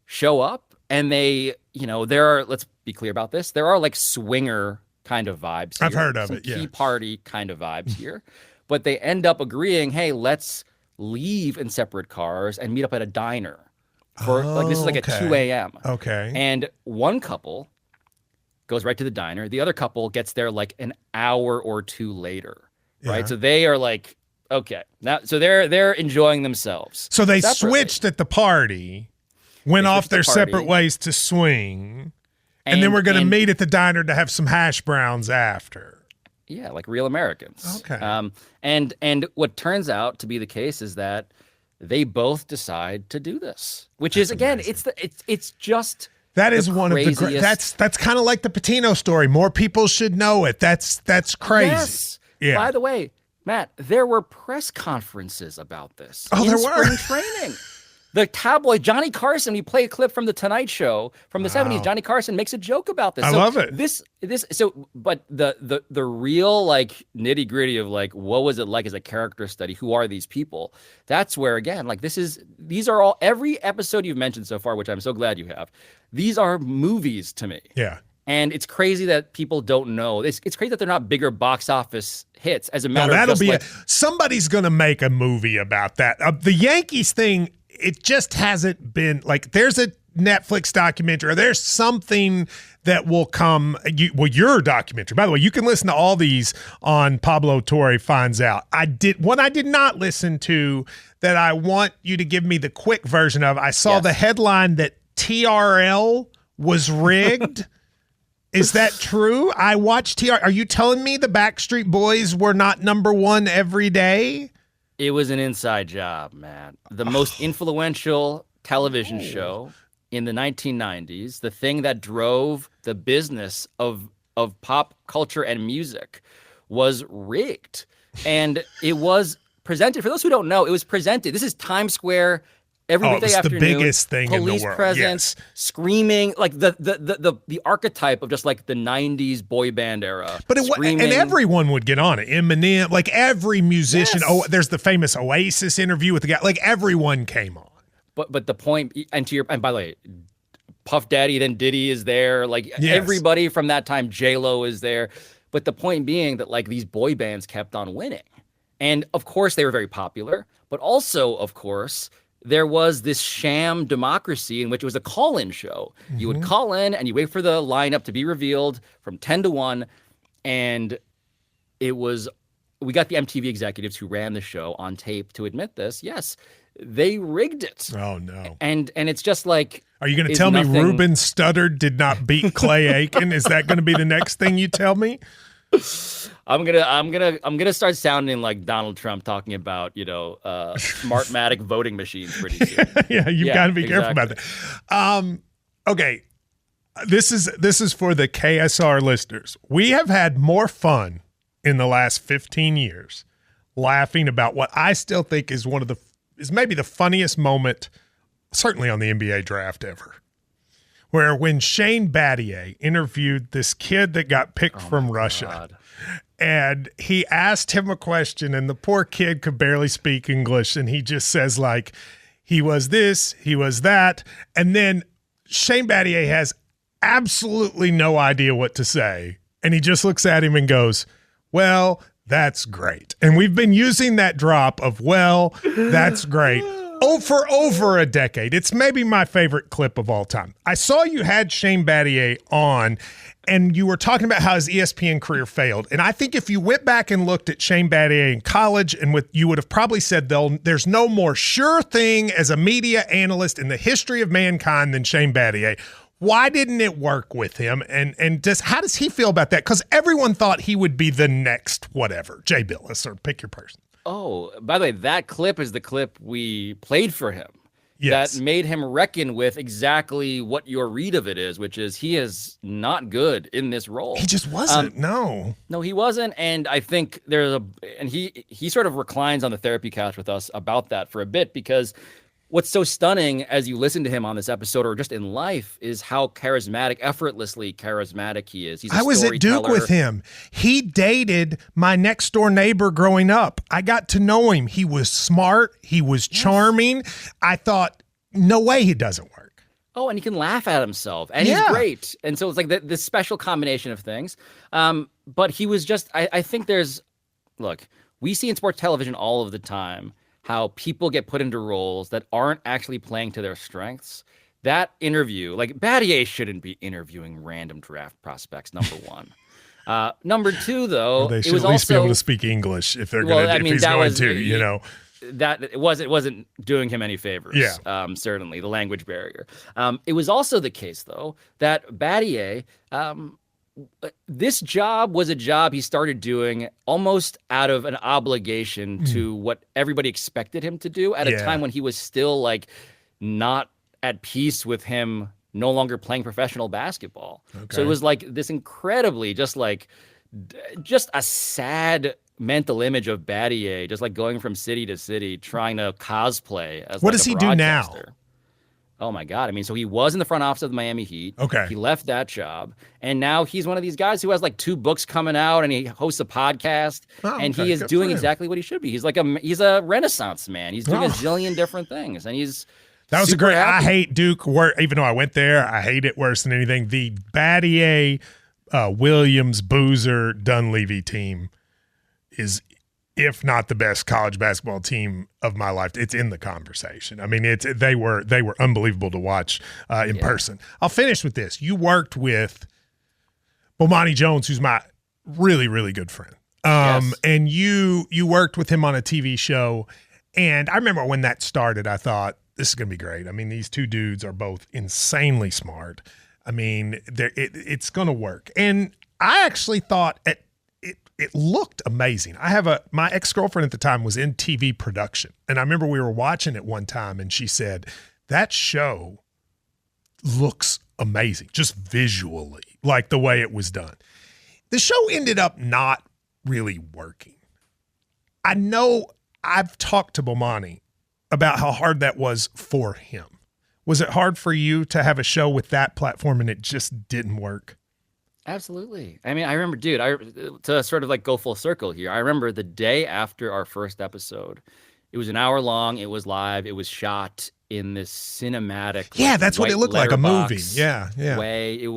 show up. And they, let's be clear about this. There are like swinger kind of vibes here. I've heard of it, yeah. Tea party kind of vibes here. But they end up agreeing, hey, let's leave in separate cars and meet up at a diner. This is like at 2 a.m. Okay. And one couple goes right to the diner. The other couple gets there like an hour or 2 later, right? Yeah. So they are like, okay. Now, so they're enjoying themselves. So they switched at the party. Went off their separate ways to swing, and then we're going to meet at the diner to have some hash browns after. Yeah, like real Americans. Okay. And what turns out to be the case is that they both decide to do this, which is again, amazing. It's just that is one craziest. Of the that's kind of like the Pitino story. More people should know it. That's crazy. Yes. Yeah. By the way, Matt, there were press conferences about this. Oh, there were spring training. The tabloid, Johnny Carson, we play a clip from The Tonight Show from the 70s. Johnny Carson makes a joke about this. I love it. But the real like nitty gritty of like, what was it like as a character study? Who are these people? That's where, again, like these are all, every episode you've mentioned so far, which I'm so glad you have. These are movies to me. Yeah. And it's crazy that people don't know. It's crazy that they're not bigger box office hits as a matter of that'll be somebody's going to make a movie about that. The Yankees thing, it just hasn't been like there's a Netflix documentary or there's something that will come. Your documentary, by the way, you can listen to all these on Pablo Torre Finds Out. I did not listen to that. I want you to give me the quick version of. I saw the headline that TRL was rigged. Is that true? I watched TRL. Are you telling me the Backstreet Boys were not number 1 every day? It was an inside job, man. The most influential television show in the 1990s, the thing that drove the business of pop culture and music, was rigged. And it was presented, for those who don't know, it was presented. This is Times Square every weekday afternoon. The biggest thing in the world. Police presence, screaming, like the archetype of just like the 90s boy band era. But and everyone would get on it. Eminem, like every musician. Yes. Oh, there's the famous Oasis interview with the guy. Like everyone came on. But the point, and by the way, Puff Daddy, then Diddy is there. Like everybody from that time, J-Lo is there. But the point being that like these boy bands kept on winning. And of course they were very popular, but also of course there was this sham democracy in which it was a call-in show. Mm-hmm. You would call in and you wait for the lineup to be revealed from 10 to 1. And it was we got the MTV executives who ran the show on tape to admit this. Yes, they rigged it. Oh no! And it's just like, are you going to tell me Ruben Studdard did not beat Clay Aiken? Is that going to be the next thing you tell me? I'm gonna start sounding like Donald Trump talking about Smartmatic voting machines pretty soon. Yeah, you've got to be careful about that. Okay, this is for the KSR listeners. We have had more fun in the last 15 years laughing about what I still think is maybe the funniest moment, certainly on the NBA draft ever, where when Shane Battier interviewed this kid that got picked from Russia. God. And he asked him a question, and the poor kid could barely speak English, and he just says, like, he was this, he was that. And then Shane Battier has absolutely no idea what to say, and he just looks at him and goes, well, that's great. And we've been using that drop of, well, that's great, for over a decade. It's maybe my favorite clip of all time. I saw you had Shane Battier on, and you were talking about how his ESPN career failed. And I think if you went back and looked at Shane Battier in college, you would have probably said there's no more sure thing as a media analyst in the history of mankind than Shane Battier. Why didn't it work with him? And how does he feel about that? Because everyone thought he would be the next whatever, Jay Billis, or pick your person. Oh, by the way, that clip is the clip we played for him. Yes. That made him reckon with exactly what your read of it is, which is he is not good in this role. He just wasn't. No, he wasn't. And I think he sort of reclines on the therapy couch with us about that for a bit, because what's so stunning as you listen to him on this episode or just in life is how effortlessly charismatic he is. I was at Duke with him. He dated my next door neighbor growing up. I got to know him. He was smart. He was charming. I thought, no way he doesn't work. Oh, and he can laugh at himself, and he's great. And so it's like this special combination of things. But he was just, I think look, we see in sports television all of the time how people get put into roles that aren't actually playing to their strengths. That interview, like Battier shouldn't be interviewing random draft prospects, number one. Number two, though, they should at least be able to speak English if they're going to, if he's going to, That it wasn't doing him any favors. Yeah. Certainly, the language barrier. It was also the case, though, that Battier, this job was a job he started doing almost out of an obligation to what everybody expected him to do at a time when he was still like not at peace with him no longer playing professional basketball. Okay. So it was like this incredibly just a sad mental image of Battier, just like going from city to city, trying to cosplay as what does he do now? Oh my God. I mean, so he was in the front office of the Miami Heat. Okay. He left that job. And now he's one of these guys who has like 2 books coming out, and he hosts a podcast. He is doing exactly what he should be. He's he's a Renaissance man. He's doing a zillion different things. And that was great. I hate Duke, even though I went there, I hate it worse than anything. The Battier, Williams, Boozer, Dunleavy team is, if not the best college basketball team of my life. It's in the conversation. I mean, they were unbelievable to watch in person. I'll finish with this. You worked with Bomani Jones, who's my really, really good friend. And you worked with him on a TV show. And I remember when that started, I thought, this is going to be great. I mean, these 2 dudes are both insanely smart. I mean, it's going to work. And I actually thought it looked amazing. My ex-girlfriend at the time was in TV production. And I remember we were watching it one time, and she said, that show looks amazing, just visually, like the way it was done. The show ended up not really working. I know I've talked to Bomani about how hard that was for him. Was it hard for you to have a show with that platform and it just didn't work? Absolutely. I mean, I remember, dude, to sort of like go full circle here, I remember the day after our first episode. It was an hour long. It was live. It was shot in this cinematic. Yeah, that's what it looked like, a movie. Yeah. Way.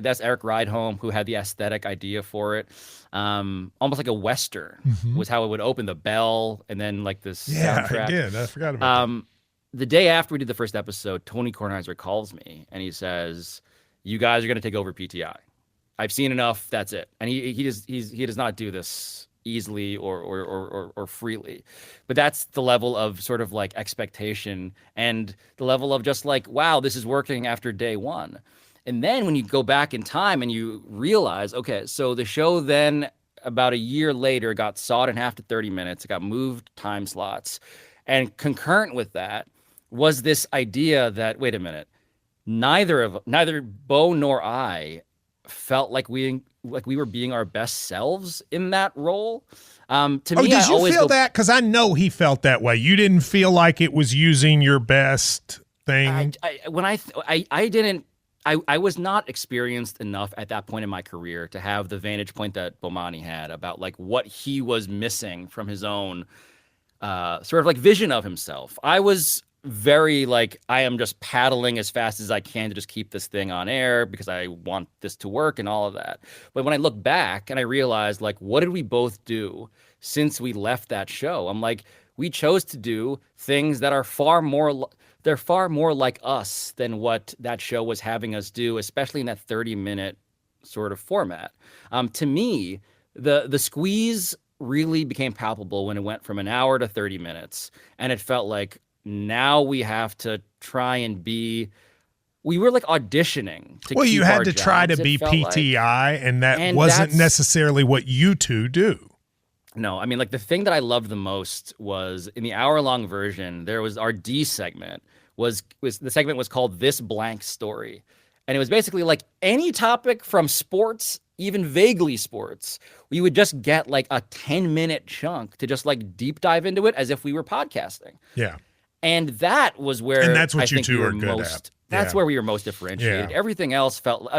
That's Eric Rydholm who had the aesthetic idea for it. Almost like a Western was how it would open, the bell and then like this soundtrack. Yeah, I forgot about that. The day after we did the first episode, Tony Kornheiser calls me and he says, you guys are going to take over PTI. I've seen enough. That's it. And he does not do this easily or freely. But that's the level of sort of like expectation and the level of just like, wow, this is working after day one. And then when you go back in time and you realize, okay, so the show then about a year later got sawed in half to 30 minutes. It got moved time slots. And concurrent with that was this idea that, wait a minute, neither Bo nor I felt like we were being our best selves in that role. To me, did you feel that? Because I know he felt that way. You didn't feel like it was using your best thing. I was not experienced enough at that point in my career to have the vantage point that Bomani had about like what he was missing from his own sort of like vision of himself. I was very like, I am just paddling as fast as I can to just keep this thing on air because I want this to work and all of that. But when I look back and I realized like, what did we both do since we left that show? I'm like, we chose to do things that are far more like us than what that show was having us do, especially in that 30-minute sort of format. To me, the squeeze really became palpable when it went from an hour to 30 minutes. And it felt like now we have to try and we were like auditioning to you had to try to be PTI, like, and that wasn't necessarily what you two do. No, I mean, like the thing that I loved the most was in the hour-long version, there was our D segment the segment was called This Blank Story. And it was basically like any topic from sports, even vaguely sports, we would just get like a 10-minute chunk to just like deep dive into it as if we were podcasting. Yeah. And that was where that's what you two are good at. That's where we were most differentiated. Yeah. Everything else felt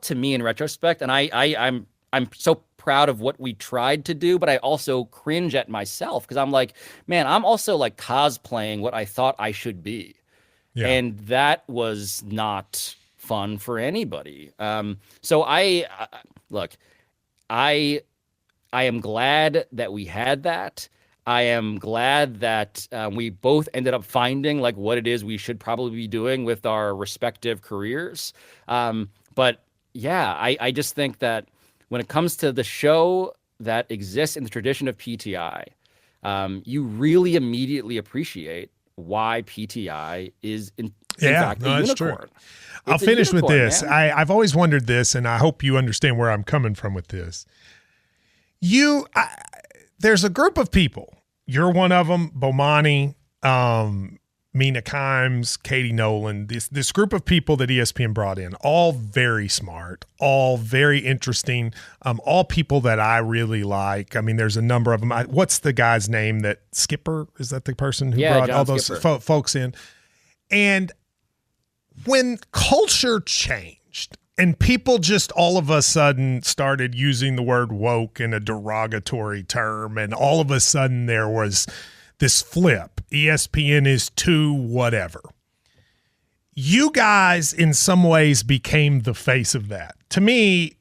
to me in retrospect, and I'm so proud of what we tried to do, but I also cringe at myself because I'm like, man, I'm also like cosplaying what I thought I should be. Yeah. And that was not fun for anybody. So I am glad that we had that. I am glad that we both ended up finding like what it is we should probably be doing with our respective careers. But yeah, I just think that when it comes to the show that exists in the tradition of PTI, you really immediately appreciate why PTI is in fact a unicorn. True. I'll finish with this. I've always wondered this, and I hope you understand where I'm coming from with this. There's a group of people. You're one of them, Bomani, Mina Kimes, Katie Nolan, this group of people that ESPN brought in, all very smart, all very interesting, all people that I really like. I mean, there's a number of them. What's the guy's name that Skipper? Is that the person who brought John all those folks in? And when culture changed and people just all of a sudden started using the word woke in a derogatory term, and all of a sudden there was this flip, ESPN is too whatever. You guys, in some ways, became the face of that. To me,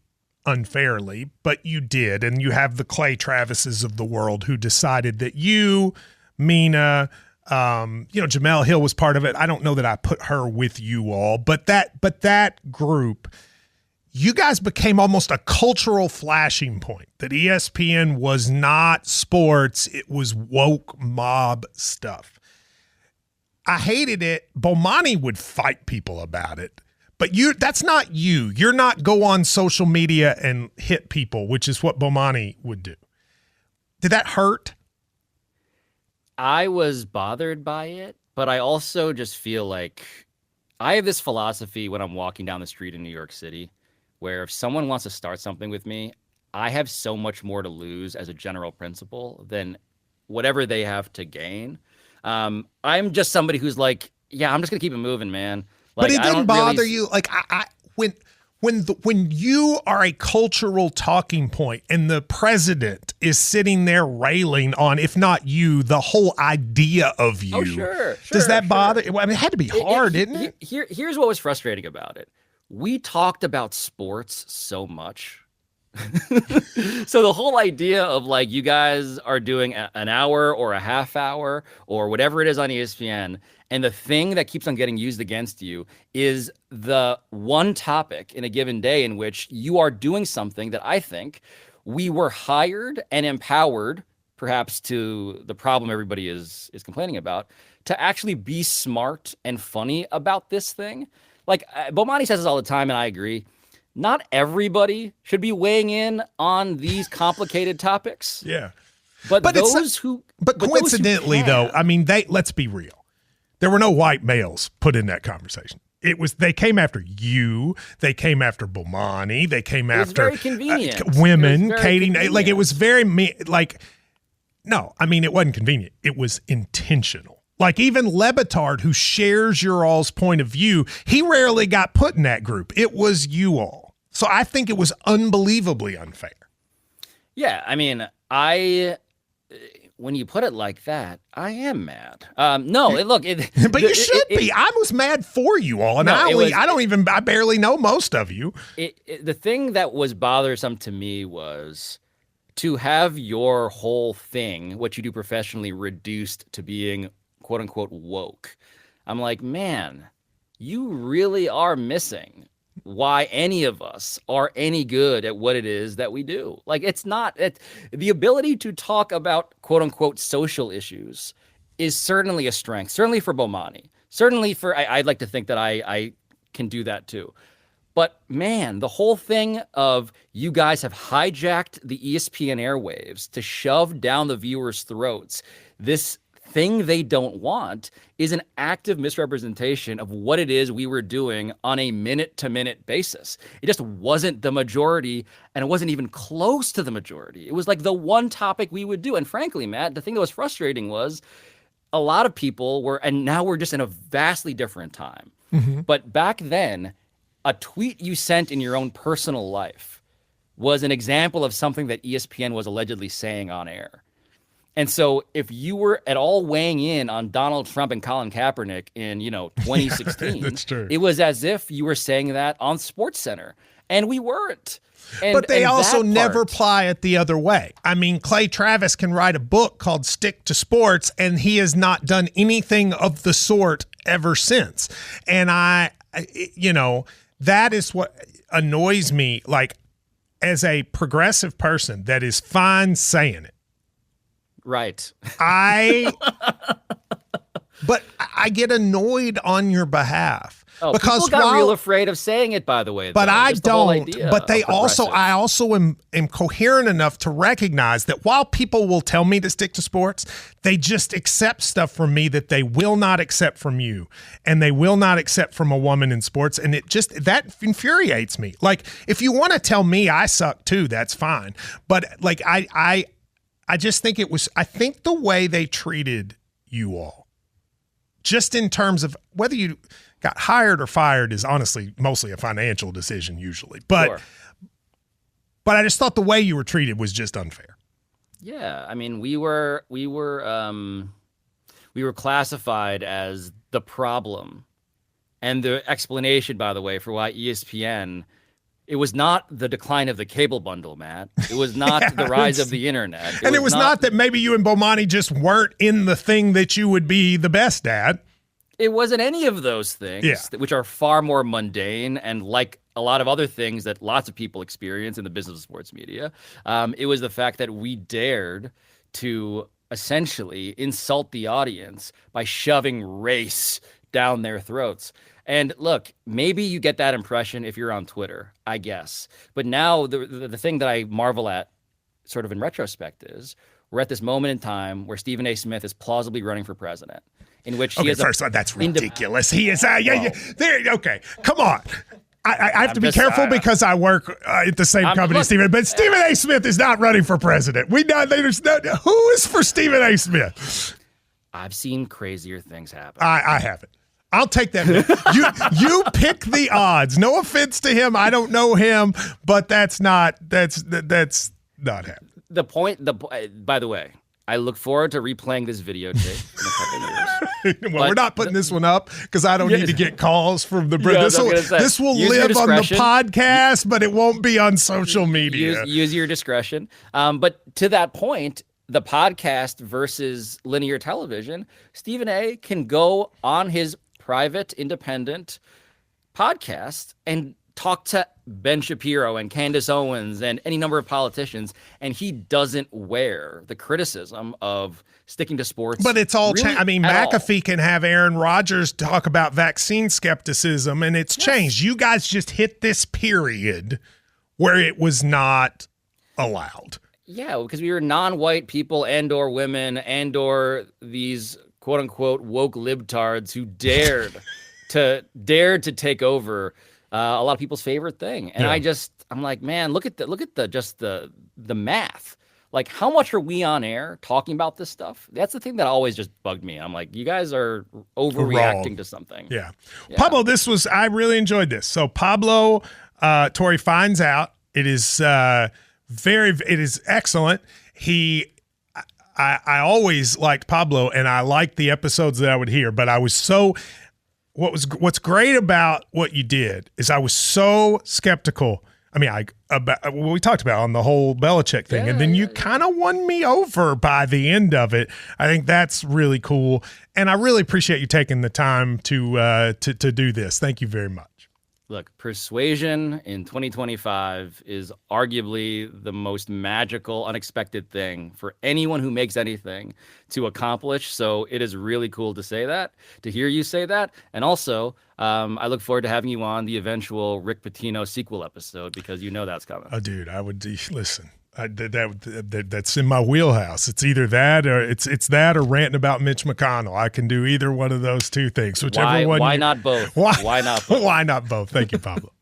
unfairly, but you did. And you have the Clay Travises of the world who decided that you, Mina, Jamel Hill was part of it. I don't know that I put her with you all, but that group, you guys became almost a cultural flashing point that ESPN was not sports. It was woke mob stuff. I hated it. Bomani would fight people about it, but that's not you. You're not go on social media and hit people, which is what Bomani would do. Did that hurt? I was bothered by it, but I also just feel like I have this philosophy when I'm walking down the street in New York City, where if someone wants to start something with me, I have so much more to lose as a general principle than whatever they have to gain. I'm just somebody who's like, yeah, I'm just gonna keep it moving, man. Like, but it didn't bother you. Like when you are a cultural talking point and the president is sitting there railing on, if not you, the whole idea of you. Oh, sure. Does that bother? Well, I mean, it had to be hard, didn't it? Here's what was frustrating about it. We talked about sports so much. So the whole idea of like you guys are doing an hour or a half hour or whatever it is on ESPN, and the thing that keeps on getting used against you is the one topic in a given day in which you are doing something that I think we were hired and empowered, perhaps to the problem everybody is complaining about, to actually be smart and funny about this thing. Like Bomani says this all the time, and I agree. Not everybody should be weighing in on these complicated topics. Yeah. But coincidentally, though, I mean, let's be real. There were no white males put in that conversation. They came after you. They came after Bomani. They came after very convenient. Women. Katie, convenient. like it was very no, I mean, it wasn't convenient. It was intentional. Like even Lebitard, who shares your all's point of view, he rarely got put in that group. It was you all. So I think it was unbelievably unfair. Yeah, I mean, when you put it like that, I am mad. But you should be. I was mad for you all, and I barely know most of you. The thing that was bothersome to me was to have your whole thing, what you do professionally, reduced to being "quote unquote" woke. I'm like, man, you really are missing why any of us are any good at what it is that we do. Like, the ability to talk about "quote unquote" social issues is certainly a strength, certainly for Bomani, certainly I'd like to think that I can do that too. But man, the whole thing of you guys have hijacked the ESPN airwaves to shove down the viewers' throats this thing they don't want is an active misrepresentation of what it is we were doing on a minute-to-minute basis. It just wasn't the majority, and it wasn't even close to the majority. It was like the one topic we would do. And frankly, Matt, the thing that was frustrating was a lot of people were, and now we're just in a vastly different time. Mm-hmm. But back then, a tweet you sent in your own personal life was an example of something that ESPN was allegedly saying on air. And so if you were at all weighing in on Donald Trump and Colin Kaepernick in, 2016, that's true. It was as if you were saying that on SportsCenter, and we weren't. But they also never ply it the other way. I mean, Clay Travis can write a book called Stick to Sports, and he has not done anything of the sort ever since. And that is what annoys me, like, as a progressive person that is fine saying it. Right. But I get annoyed on your behalf. Oh, because people got real afraid of saying it, by the way. But I don't. But I also am coherent enough to recognize that while people will tell me to stick to sports, they just accept stuff from me that they will not accept from you, and they will not accept from a woman in sports, and that infuriates me. Like, if you want to tell me I suck too, that's fine. But like I just think I think the way they treated you all, just in terms of whether you got hired or fired, is honestly mostly a financial decision usually. But sure. But I just thought the way you were treated was just unfair. Yeah, I mean, we were classified as the problem, and the explanation, by the way, for why ESPN. It was not the decline of the cable bundle, Matt. It was not the rise of the internet. It was not that maybe you and Bomani just weren't in the thing that you would be the best at. It wasn't any of those things, which are far more mundane and like a lot of other things that lots of people experience in the business of sports media. It was the fact that we dared to essentially insult the audience by shoving race down their throats. And look, maybe you get that impression if you're on Twitter, I guess. But now the thing that I marvel at sort of in retrospect is we're at this moment in time where Stephen A. Smith is plausibly running for president, in which he is that's ridiculous. He is okay, come on. I have to be careful because I work at the same company, Stephen. But Stephen A. Smith is not running for president. Who is for Stephen A. Smith? I've seen crazier things happen. I haven't. I'll take that. You pick the odds. No offense to him. I don't know him, but that's not happening. By the way, I look forward to replaying this videotape in a couple of years. Well, we're not putting this one up because I don't need to get calls from the this will live on the podcast, but it won't be on social media. Use your discretion. But to that point, the podcast versus linear television, Stephen A. can go on his private, independent podcast and talk to Ben Shapiro and Candace Owens and any number of politicians, and he doesn't wear the criticism of sticking to sports. But it's all really changed. I mean, McAfee can have Aaron Rodgers talk about vaccine skepticism, and it's changed. You guys just hit this period where it was not allowed. Yeah, because we were non-white people and or women and or these quote-unquote woke libtards who dared to take over a lot of people's favorite thing. And I'm like, man, look at the math. Like, how much are we on air talking about this stuff? That's the thing that always just bugged me. I'm like, you guys are overreacting to something. Yeah. Pablo, I really enjoyed this. So Pablo Torre Finds Out. It is it is excellent. I always liked Pablo, and I liked the episodes that I would hear, but I was what's great about what you did is I was so skeptical. I mean, about what we talked about on the whole Belichick thing, and then you kind of won me over by the end of it. I think that's really cool, and I really appreciate you taking the time to do this. Thank you very much. Look, persuasion in 2025 is arguably the most magical, unexpected thing for anyone who makes anything to accomplish. So it is really cool to say that, to hear you say that. And also, I look forward to having you on the eventual Rick Pitino sequel episode, because you know that's coming. Oh, dude, I would listen. That's in my wheelhouse. It's either that or it's that or ranting about Mitch McConnell. I can do either one of those two things. Why not both? Why not both? Thank you, Pablo.